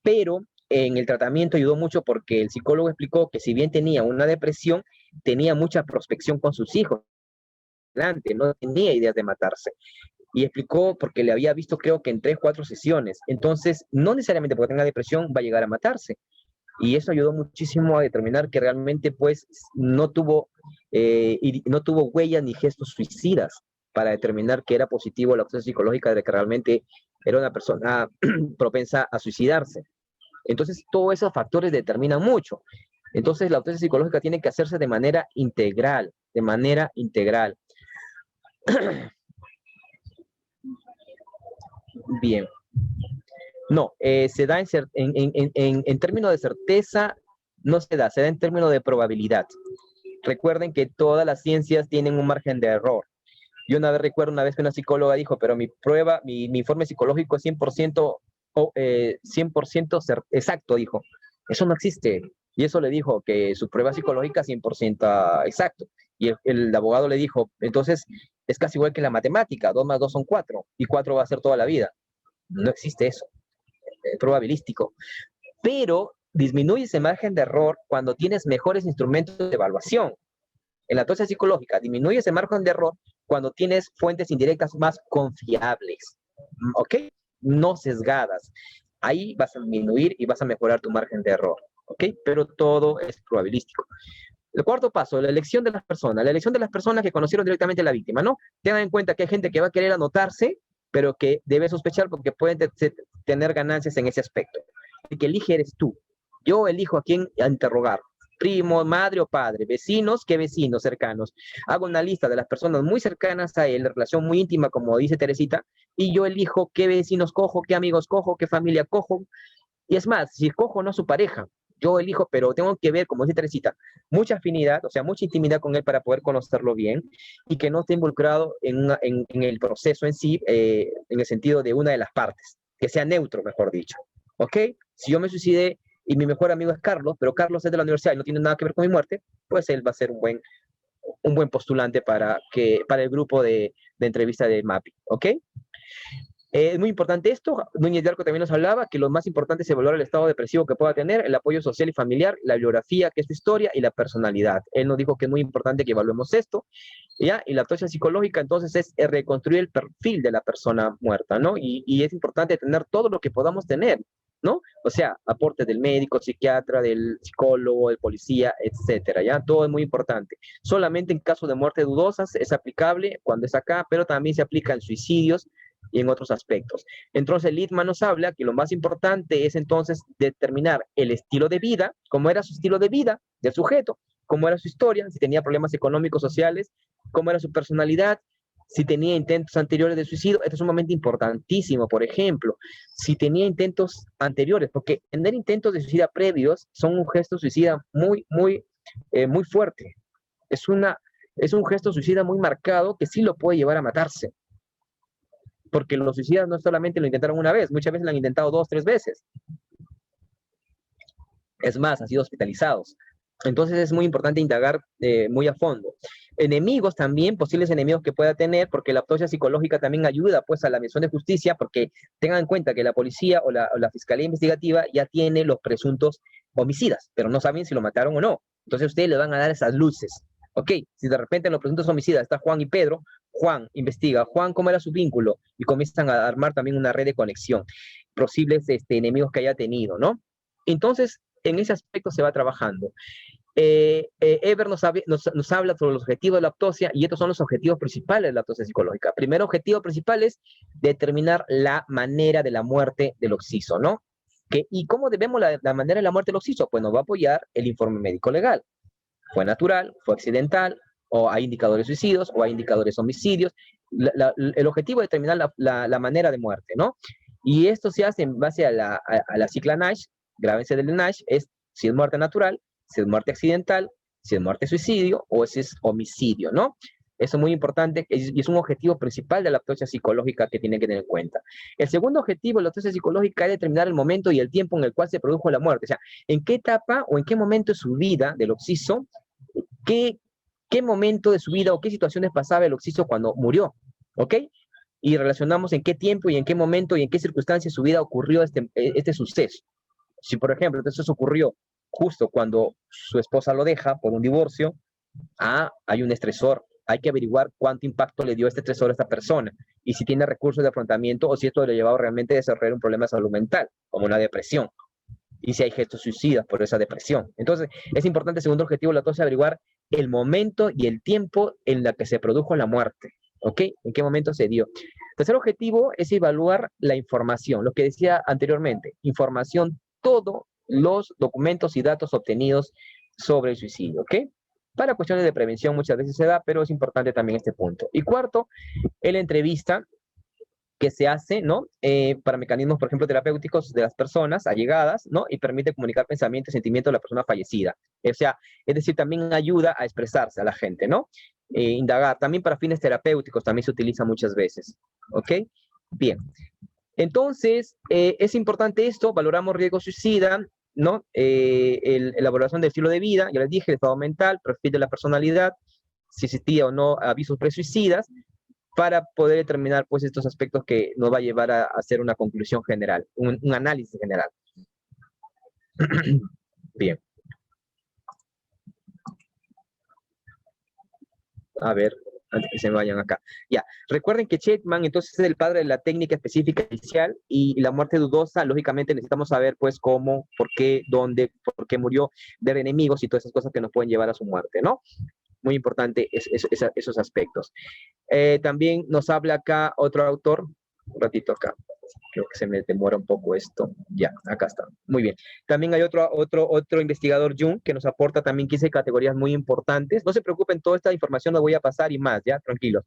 S1: pero en el tratamiento ayudó mucho porque el psicólogo explicó que si bien tenía una depresión, tenía mucha prospección con sus hijos, no tenía ideas de matarse. Y explicó porque le había visto creo que en 3, 4 sesiones. Entonces, no necesariamente porque tenga depresión va a llegar a matarse. Y eso ayudó muchísimo a determinar que realmente pues no tuvo huellas ni gestos suicidas para determinar que era positivo la opción psicológica de que realmente era una persona propensa a suicidarse. Entonces, todos esos factores determinan mucho. Entonces, la autopsia psicológica tiene que hacerse de manera integral, de manera integral. Bien. No, se da en términos de certeza, no se da en términos de probabilidad. Recuerden que todas las ciencias tienen un margen de error. Yo recuerdo una vez que una psicóloga dijo, pero mi informe psicológico es 100%, 100% exacto, dijo. Eso no existe. Y eso le dijo que su prueba psicológica es 100% exacto. Y el abogado le dijo, entonces es casi igual que la matemática, 2 más 2 son 4, y 4 va a ser toda la vida. No existe eso, probabilístico. Pero disminuye ese margen de error cuando tienes mejores instrumentos de evaluación. En la autopsia psicológica disminuye ese margen de error cuando tienes fuentes indirectas más confiables, ¿ok? No sesgadas. Ahí vas a disminuir y vas a mejorar tu margen de error, ¿ok? Pero todo es probabilístico. El cuarto paso, la elección de las personas. La elección de las personas que conocieron directamente a la víctima, ¿no? Tengan en cuenta que hay gente que va a querer anotarse, pero que debe sospechar porque pueden tener ganancias en ese aspecto. El que elige eres tú. Yo elijo a quién interrogar. Primo, madre o padre, vecinos, ¿qué vecinos cercanos? Hago una lista de las personas muy cercanas a él, de relación muy íntima, como dice Teresita, y yo elijo qué vecinos cojo, qué amigos cojo, qué familia cojo. Y es más, si cojo no su pareja, yo elijo, pero tengo que ver, como dice Teresita, mucha afinidad, o sea, mucha intimidad con él para poder conocerlo bien y que no esté involucrado en el proceso en sí, en el sentido de una de las partes, que sea neutro, mejor dicho. ¿Ok? Si yo me suicidé y mi mejor amigo es Carlos, pero Carlos es de la universidad y no tiene nada que ver con mi muerte, pues él va a ser un buen postulante para el grupo de entrevista de MAPI. ¿Ok? Es muy importante esto. Núñez de Arco también nos hablaba que lo más importante es evaluar el estado depresivo que pueda tener, el apoyo social y familiar, la biografía, que es su historia, y la personalidad. Él nos dijo que es muy importante que evaluemos esto, ¿ya? Y la autopsia psicológica, entonces, es reconstruir el perfil de la persona muerta, ¿no? Y es importante tener todo lo que podamos tener, ¿no? O sea, aportes del médico, psiquiatra, del psicólogo, del policía, etcétera, ¿ya? Todo es muy importante. Solamente en caso de muerte dudosas es aplicable cuando es acá, pero también se aplica en suicidios y en otros aspectos. Entonces, Littman nos habla que lo más importante es entonces determinar el estilo de vida, cómo era su estilo de vida del sujeto, cómo era su historia, si tenía problemas económicos, sociales, cómo era su personalidad, si tenía intentos anteriores de suicidio. Esto es sumamente importantísimo. Por ejemplo, si tenía intentos anteriores, porque tener intentos de suicida previos son un gesto suicida muy fuerte. Es un gesto suicida muy marcado que sí lo puede llevar a matarse. Porque los suicidas no solamente lo intentaron una vez, muchas veces lo han intentado 2, 3 veces. Es más, han sido hospitalizados. Entonces es muy importante indagar muy a fondo. Enemigos también, posibles enemigos que pueda tener, porque la autopsia psicológica también ayuda pues a la misión de justicia, porque tengan en cuenta que la policía o la fiscalía investigativa ya tiene los presuntos homicidas, pero no saben si lo mataron o no. Entonces ustedes le van a dar esas luces. Ok, si de repente en los presuntos homicidas está Juan y Pedro, Juan investiga, Juan cómo era su vínculo, y comienzan a armar también una red de conexión, posibles enemigos que haya tenido, ¿no? Entonces, en ese aspecto se va trabajando. Eber nos habla sobre los objetivos de la autopsia y estos son los objetivos principales de la autopsia psicológica. Primer objetivo principal es determinar la manera de la muerte del occiso, ¿no? ¿Y cómo debemos la manera de la muerte del occiso? Pues nos va a apoyar el informe médico legal. ¿Fue natural? ¿Fue accidental? ¿O hay indicadores suicidios? ¿O hay indicadores homicidios? El objetivo es determinar la manera de muerte, ¿no? Y esto se hace en base a la sigla NASH, grábense del NASH, es si es muerte natural, si es muerte accidental, si es muerte suicidio o si es homicidio, ¿no? Eso es muy importante y es un objetivo principal de la autopsia psicológica que tienen que tener en cuenta. El segundo objetivo de la autopsia psicológica es determinar el momento y el tiempo en el cual se produjo la muerte. O sea, en qué etapa o en qué momento de su vida del occiso, qué momento de su vida o qué situaciones pasaba el occiso cuando murió, ¿ok? Y relacionamos en qué tiempo y en qué momento y en qué circunstancias de su vida ocurrió este suceso. Si, por ejemplo, eso ocurrió justo cuando su esposa lo deja por un divorcio, hay un estresor, hay que averiguar cuánto impacto le dio este estresor a esta persona y si tiene recursos de afrontamiento o si esto le ha llevado realmente a desarrollar un problema de salud mental, como una depresión, y si hay gestos suicidas por esa depresión. Entonces, es importante, segundo objetivo de la autopsia, averiguar el momento y el tiempo en el que se produjo la muerte, ¿ok? ¿En qué momento se dio? Tercer objetivo es evaluar la información, lo que decía anteriormente, información, todos los documentos y datos obtenidos sobre el suicidio, ¿ok? Para cuestiones de prevención muchas veces se da, pero es importante también este punto. Y cuarto, la entrevista que se hace, ¿no? Para mecanismos, por ejemplo, terapéuticos de las personas allegadas, ¿no? Y permite comunicar pensamientos y sentimientos de la persona fallecida. O sea, es decir, también ayuda a expresarse a la gente, ¿no? Indagar, también para fines terapéuticos también se utiliza muchas veces, ¿ok? Bien. Entonces, es importante esto, valoramos riesgo suicida, ¿no? La valoración del estilo de vida, ya les dije, el estado mental, perfil de la personalidad, si existía o no avisos presuicidas, para poder determinar pues estos aspectos que nos va a llevar a hacer una conclusión general, un análisis general. Bien. A ver, antes que se me vayan acá. Ya, recuerden que Chetman entonces es el padre de la técnica específica inicial y la muerte dudosa, lógicamente necesitamos saber pues cómo, por qué, dónde, por qué murió, ver enemigos y todas esas cosas que nos pueden llevar a su muerte, ¿no? Muy importante esos aspectos. También nos habla acá otro autor, un ratito acá, creo que se me demora un poco esto, ya, acá está, muy bien. También hay otro investigador, Jung, que nos aporta también 15 categorías muy importantes. No se preocupen, toda esta información la voy a pasar y más, ya, tranquilos.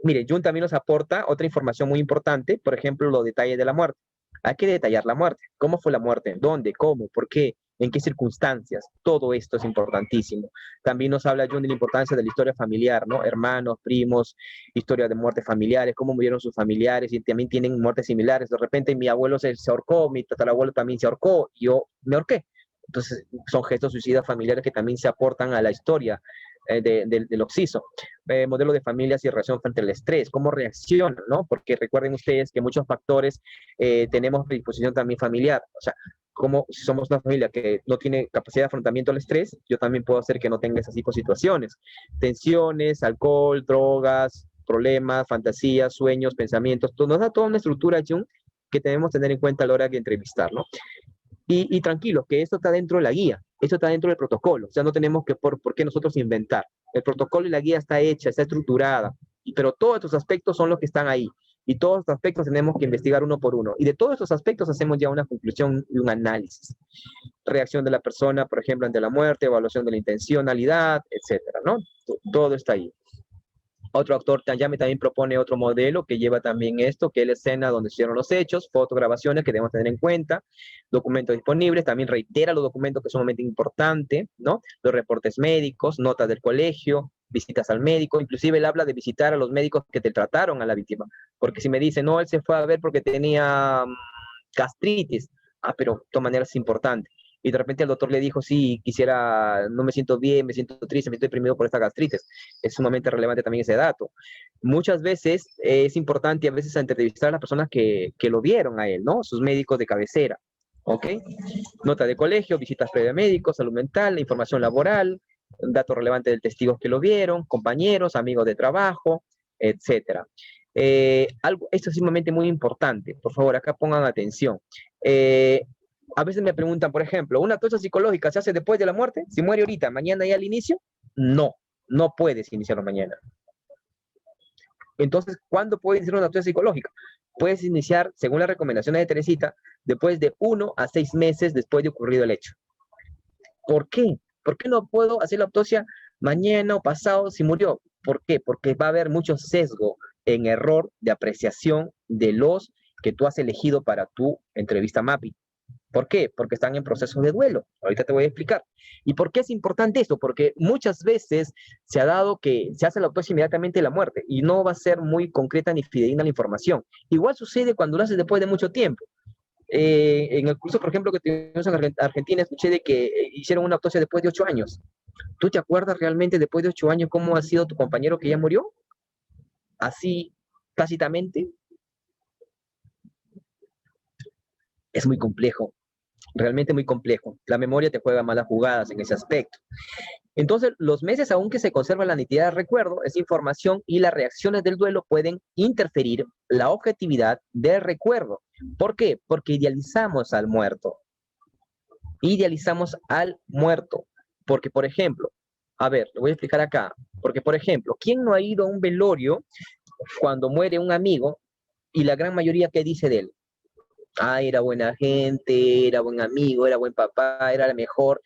S1: Mire, Jung también nos aporta otra información muy importante, por ejemplo, los detalles de la muerte. Hay que detallar la muerte. ¿Cómo fue la muerte? ¿Dónde? ¿Cómo? ¿Por qué? ¿En qué circunstancias? Todo esto es importantísimo. También nos habla Jung de la importancia de la historia familiar, ¿no? Hermanos, primos, historias de muerte familiares, cómo murieron sus familiares y también tienen muertes similares. De repente mi abuelo se ahorcó, mi tatarabuelo también se ahorcó, y yo me ahorqué. Entonces son gestos suicidas familiares que también se aportan a la historia del occiso. Modelo de familias y reacción frente al estrés, cómo reaccionan, ¿no? Porque recuerden ustedes que muchos factores tenemos predisposición también familiar, o sea, como si somos una familia que no tiene capacidad de afrontamiento al estrés, yo también puedo hacer que no tenga esas tipo de situaciones. Tensiones, alcohol, drogas, problemas, fantasías, sueños, pensamientos, todo, nos da toda una estructura, Jung, que debemos tener en cuenta a la hora de entrevistar, ¿no? Y tranquilo, que esto está dentro de la guía, esto está dentro del protocolo, o sea, no tenemos que por qué nosotros inventar. El protocolo y la guía está hecha, está estructurada, pero todos estos aspectos son los que están ahí, y todos estos aspectos tenemos que investigar uno por uno, y de todos estos aspectos hacemos ya una conclusión y un análisis. Reacción de la persona, por ejemplo, ante la muerte, evaluación de la intencionalidad, etcétera, ¿no? Todo está ahí. Otro autor también propone otro modelo que lleva también esto, que es la escena donde se hicieron los hechos, fotograbaciones que debemos tener en cuenta, documentos disponibles, también reitera los documentos que son sumamente importantes, ¿no? Los reportes médicos, notas del colegio, visitas al médico, inclusive él habla de visitar a los médicos que te trataron a la víctima, porque si me dice, no, él se fue a ver porque tenía gastritis, pero de todas maneras es importante. Y de repente el doctor le dijo, sí, quisiera, no me siento bien, me siento triste, me estoy deprimido por esta gastritis. Es sumamente relevante también ese dato. Muchas veces es importante a veces entrevistar a las personas que lo vieron a él, ¿no? Sus médicos de cabecera, ¿ok? Nota de colegio, visitas previas a médicos, salud mental, información laboral, datos relevantes de testigos que lo vieron, compañeros, amigos de trabajo, etcétera. Esto es sumamente muy importante. Por favor, acá pongan atención. A veces me preguntan, por ejemplo, ¿una autopsia psicológica se hace después de la muerte? Si muere ahorita, ¿mañana ya al inicio? No, no puedes iniciarlo mañana. Entonces, ¿cuándo puedes iniciar una autopsia psicológica? Puedes iniciar, según las recomendaciones de Teresita, después de 1 a 6 meses después de ocurrido el hecho. ¿Por qué? ¿Por qué no puedo hacer la autopsia mañana o pasado si murió? ¿Por qué? Porque va a haber mucho sesgo en error de apreciación de los que tú has elegido para tu entrevista MAPI. ¿Por qué? Porque están en proceso de duelo. Ahorita te voy a explicar. ¿Y por qué es importante esto? Porque muchas veces se ha dado que se hace la autopsia inmediatamente de la muerte y no va a ser muy concreta ni fidedigna la información. Igual sucede cuando lo haces después de mucho tiempo. En el curso, por ejemplo, que tuvimos en Argentina, escuché de que hicieron una autopsia después de 8 años. ¿Tú te acuerdas realmente después de 8 años cómo ha sido tu compañero que ya murió? Así, tácitamente. Es muy complejo, realmente muy complejo. La memoria te juega malas jugadas en ese aspecto. Entonces, los meses, aunque se conserva la nitidez del recuerdo, esa información y las reacciones del duelo pueden interferir la objetividad del recuerdo. ¿Por qué? Porque idealizamos al muerto. Idealizamos al muerto. Porque, por ejemplo, a ver, lo voy a explicar acá. Porque, por ejemplo, ¿quién no ha ido a un velorio cuando muere un amigo y la gran mayoría qué dice de él? Ah, era buena gente, era buen amigo, era buen papá, era la mejor.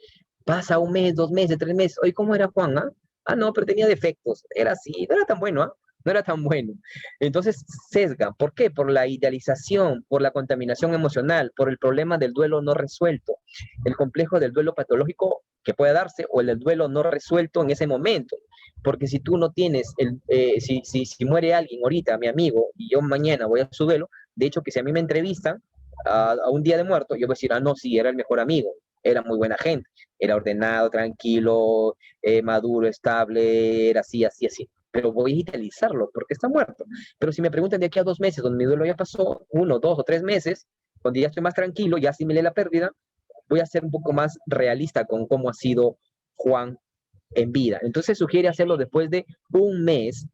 S1: Pasa 1 mes, 2 meses, 3 meses. Oye, ¿cómo era Juan? Ah, no, pero tenía defectos. Era así, no era tan bueno, ¿ah? No era tan bueno. Entonces sesga. ¿Por qué? Por la idealización, por la contaminación emocional, por el problema del duelo no resuelto, el complejo del duelo patológico que puede darse o el del duelo no resuelto en ese momento. Porque si tú no tienes, si muere alguien ahorita, mi amigo, y yo mañana voy a su duelo, de hecho que si a mí me entrevistan a un día de muerto, yo voy a decir, ah, no, sí, era el mejor amigo, era muy buena gente, era ordenado, tranquilo, maduro, estable, era así, así, así. Pero voy a idealizarlo porque está muerto. Pero si me preguntan de aquí a 2 meses, donde mi duelo ya pasó, 1, 2 o 3 meses, donde ya estoy más tranquilo, ya asimilé la pérdida, voy a ser un poco más realista con cómo ha sido Juan en vida. Entonces sugiere hacerlo después de 1 mes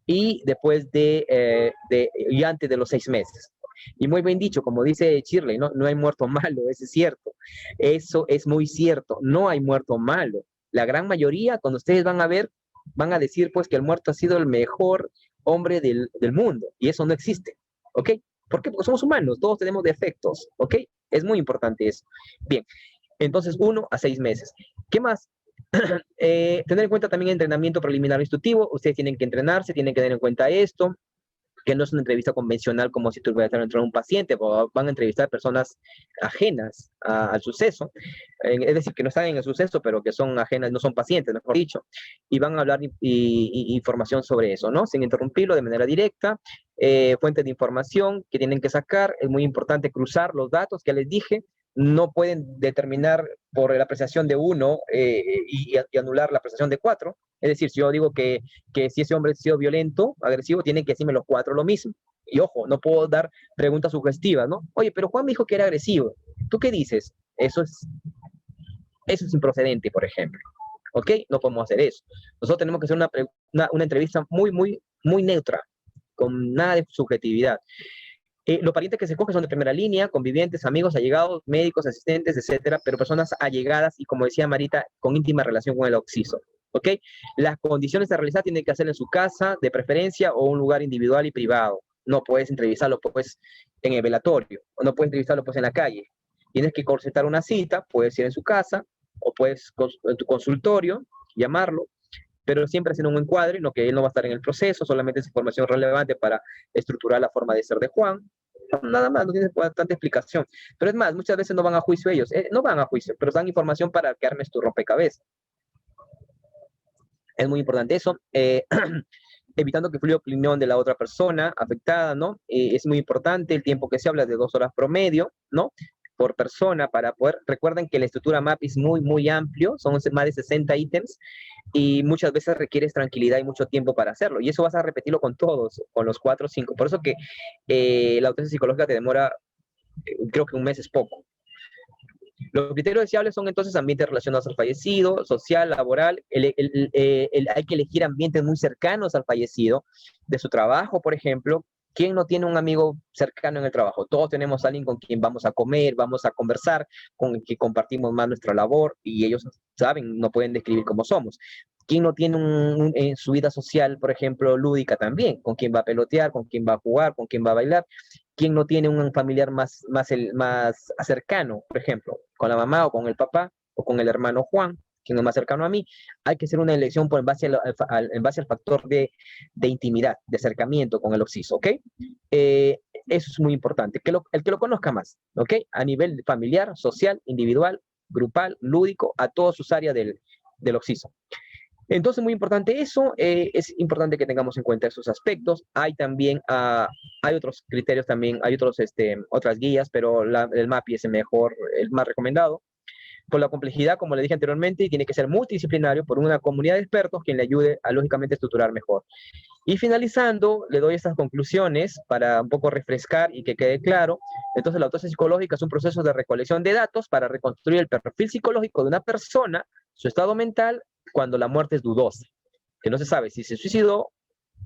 S1: y después y antes de los 6 meses. Y muy bien dicho, como dice Shirley, no hay muerto malo, eso es cierto. Eso es muy cierto, no hay muerto malo. La gran mayoría, cuando ustedes van a ver, van a decir pues que el muerto ha sido el mejor hombre del mundo, y eso no existe, ¿ok? ¿Por qué? Porque somos humanos, todos tenemos defectos, ¿ok? Es muy importante eso. Bien, entonces 1 a 6 meses. ¿Qué más? Tener en cuenta también el entrenamiento preliminar instructivo. Ustedes tienen que entrenarse, tienen que tener en cuenta esto, que no es una entrevista convencional como si tuvieras que entrar a un paciente, van a entrevistar personas ajenas al suceso, es decir, que no están en el suceso, pero que son ajenas, no son pacientes, mejor dicho, y van a hablar información sobre eso, ¿no? Sin interrumpirlo de manera directa, fuentes de información que tienen que sacar, es muy importante cruzar los datos que les dije, no pueden determinar por la apreciación de uno y anular la apreciación de 4. Es decir, si yo digo que si ese hombre ha sido violento, agresivo, tienen que decirme los 4 lo mismo. Y ojo, no puedo dar preguntas sugestivas, ¿no? Oye, pero Juan me dijo que era agresivo. ¿Tú qué dices? Eso es improcedente, por ejemplo. ¿Ok? No podemos hacer eso. Nosotros tenemos que hacer una entrevista muy, muy, muy neutra, con nada de subjetividad. Los parientes que se escogen son de primera línea, convivientes, amigos, allegados, médicos, asistentes, etcétera, pero personas allegadas y, como decía Marita, con íntima relación con el occiso. ¿Ok? Las condiciones de realizar tienen que hacer en su casa, de preferencia, o un lugar individual y privado. No puedes entrevistarlo, pues, en el velatorio, o no puedes entrevistarlo, pues, en la calle. Tienes que concertar una cita, puedes ir en su casa, o puedes en tu consultorio, llamarlo, pero siempre haciendo un encuadre, no que él no va a estar en el proceso, solamente es información relevante para estructurar la forma de ser de Juan. Nada más, no tiene tanta explicación. Pero es más, muchas veces no van a juicio ellos, no van a juicio, pero dan información para que armes tu rompecabezas. Es muy importante eso. Evitando que fluya opinión de la otra persona afectada, ¿no? Es muy importante el tiempo que se habla de 2 horas promedio, ¿no? Por persona para poder, recuerden que la estructura MAP es muy, muy amplio, son más de 60 ítems y muchas veces requieres tranquilidad y mucho tiempo para hacerlo. Y eso vas a repetirlo con todos, con los 4 o 5. Por eso que la autopsia psicológica te demora, creo que 1 mes es poco. Los criterios deseables son entonces ambientes relacionados al fallecido, social, laboral. Hay que elegir ambientes muy cercanos al fallecido, de su trabajo, por ejemplo, ¿Quién no tiene un amigo cercano en el trabajo? Todos tenemos a alguien con quien vamos a comer, vamos a conversar, con el que compartimos más nuestra labor, y ellos saben, no pueden describir cómo somos. ¿Quién no tiene en su vida social, por ejemplo, lúdica también? ¿Con quién va a pelotear? ¿Con quién va a jugar? ¿Con quién va a bailar? ¿Quién no tiene un familiar más cercano, por ejemplo, con la mamá o con el papá o con el hermano Juan, quien es más cercano a mí? Hay que hacer una elección en base al factor de intimidad, de acercamiento con el occiso, ¿ok? Eso es muy importante, el que lo conozca más, ¿ok? A nivel familiar, social, individual, grupal, lúdico, a todas sus áreas del occiso. Entonces, muy importante eso, es importante que tengamos en cuenta esos aspectos. Hay también, hay otros criterios también, hay otras guías, pero el MAPI es el más recomendado. Por la complejidad, como le dije anteriormente, y tiene que ser multidisciplinario por una comunidad de expertos quien le ayude a, lógicamente, estructurar mejor. Y finalizando, le doy estas conclusiones para un poco refrescar y que quede claro. Entonces, la autopsia psicológica es un proceso de recolección de datos para reconstruir el perfil psicológico de una persona, su estado mental, cuando la muerte es dudosa, que no se sabe si se suicidó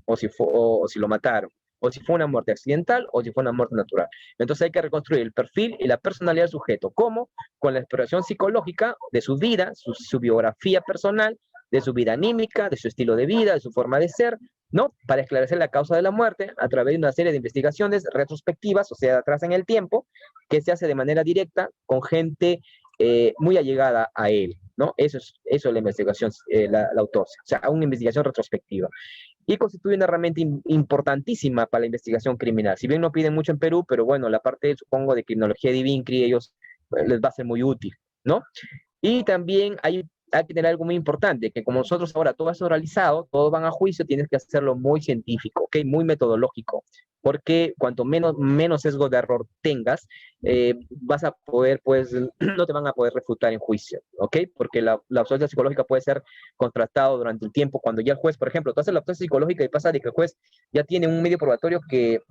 S1: o si lo mataron, o si fue una muerte accidental o si fue una muerte natural. Entonces hay que reconstruir el perfil y la personalidad del sujeto. ¿Cómo? Con la exploración psicológica de su vida, su biografía personal, de su vida anímica, de su estilo de vida, de su forma de ser, ¿no? Para esclarecer la causa de la muerte a través de una serie de investigaciones retrospectivas, o sea, atrás en el tiempo, que se hace de manera directa con gente muy allegada a él, ¿no? Eso es la investigación, la autopsia, o sea, una investigación retrospectiva. Y constituye una herramienta importantísima para la investigación criminal. Si bien no piden mucho en Perú, pero bueno, la parte, supongo, de criminología de INCRI, ellos les va a ser muy útil, ¿no? Y también hay que tener algo muy importante, que como nosotros ahora todo es oralizado, todos van a juicio, tienes que hacerlo muy científico, ¿ok? Muy metodológico, porque cuanto menos sesgo de error tengas, vas a poder, pues, no te van a poder refutar en juicio, ¿ok? Porque la autopsia psicológica puede ser contrastado durante el tiempo, cuando ya el juez, por ejemplo, tú haces la autopsia psicológica y pasa de que el juez ya tiene un medio probatorio que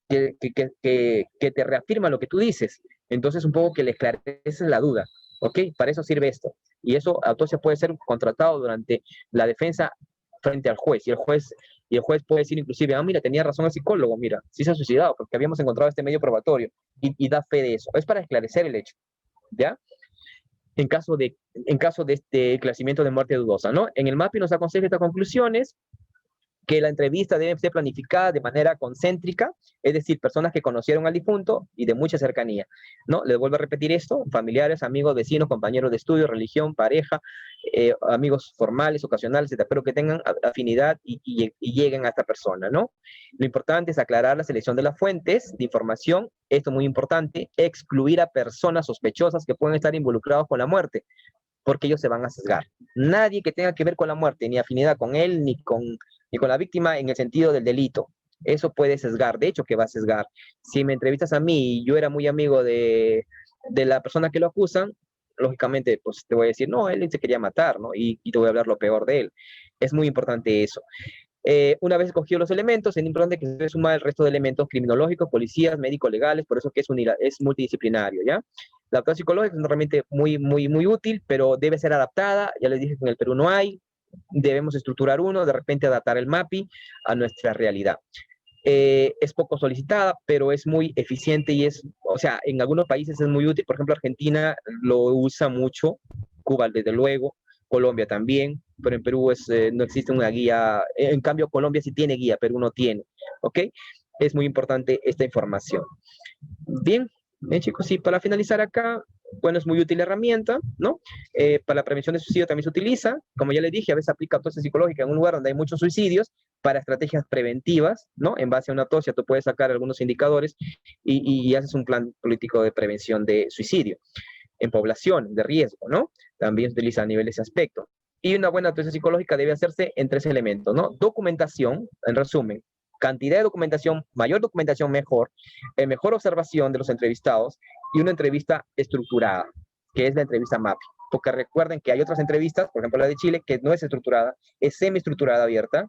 S1: te reafirma lo que tú dices, entonces un poco que le esclareces la duda, ¿ok? Para eso sirve esto. Y eso, entonces, puede ser contratado durante la defensa frente al juez. Y el juez puede decir inclusive, mira, tenía razón el psicólogo, mira, sí se ha suicidado porque habíamos encontrado este medio probatorio y da fe de eso. Es para esclarecer el hecho, ¿ya? En caso de este esclarecimiento de muerte dudosa, ¿no? En el MAPI nos aconseja estas conclusiones, que la entrevista debe ser planificada de manera concéntrica, es decir, personas que conocieron al difunto y de mucha cercanía, ¿no? Les vuelvo a repetir esto: familiares, amigos, vecinos, compañeros de estudio, religión, pareja, amigos formales, ocasionales, etc., pero que tengan afinidad y lleguen a esta persona, ¿no? Lo importante es aclarar la selección de las fuentes de información, esto es muy importante, excluir a personas sospechosas que pueden estar involucrados con la muerte, porque ellos se van a sesgar. Nadie que tenga que ver con la muerte, ni afinidad con él, ni con la víctima en el sentido del delito. Eso puede sesgar, de hecho que va a sesgar. Si me entrevistas a mí y yo era muy amigo de la persona que lo acusan, lógicamente, pues te voy a decir, no, él se quería matar, ¿no? Y te voy a hablar lo peor de él. Es muy importante eso. Una vez escogidos los elementos, es importante que se debe sumar el resto de elementos criminológicos, policías, médicos, legales, por eso que es multidisciplinario, ¿ya? La autopsia psicológica es una herramienta muy, muy, muy útil, pero debe ser adaptada. Ya les dije que en el Perú no hay. Debemos estructurar uno, de repente adaptar el MAPI a nuestra realidad. Es poco solicitada, pero es muy eficiente y o sea, en algunos países es muy útil. Por ejemplo, Argentina lo usa mucho, Cuba desde luego, Colombia también, pero en Perú no existe una guía. En cambio, Colombia sí tiene guía, Perú no tiene, ¿ok? Es muy importante esta información. Bien, chicos, y para finalizar acá, bueno, es muy útil la herramienta, ¿no? Para la prevención de suicidio también se utiliza, como ya les dije, a veces aplica autopsia psicológica en un lugar donde hay muchos suicidios para estrategias preventivas, ¿no? En base a una autopsia tú puedes sacar algunos indicadores y haces un plan político de prevención de suicidio en población de riesgo, ¿no? También se utiliza a nivel de ese aspecto. Y una buena autopsia psicológica debe hacerse en 3 elementos, ¿no? Documentación, en resumen, cantidad de documentación, mayor documentación mejor, mejor observación de los entrevistados y una entrevista estructurada, que es la entrevista MAPI. Porque recuerden que hay otras entrevistas, por ejemplo la de Chile, que no es estructurada, es semiestructurada abierta,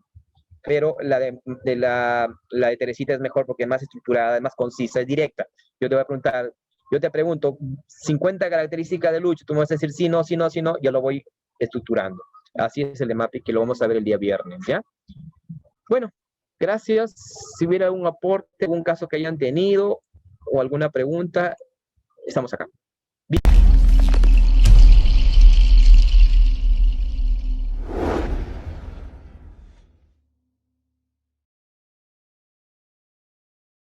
S1: pero la de Teresita es mejor porque es más estructurada, es más concisa, es directa. Yo te pregunto 50 características de Lucho, tú me vas a decir sí, no, sí, no, sí, no, yo lo voy estructurando. Así es el de MAPI, que lo vamos a ver el día viernes, ¿ya? Bueno, Gracias. Si hubiera algún aporte, algún caso que hayan tenido o alguna pregunta, estamos acá. Bien.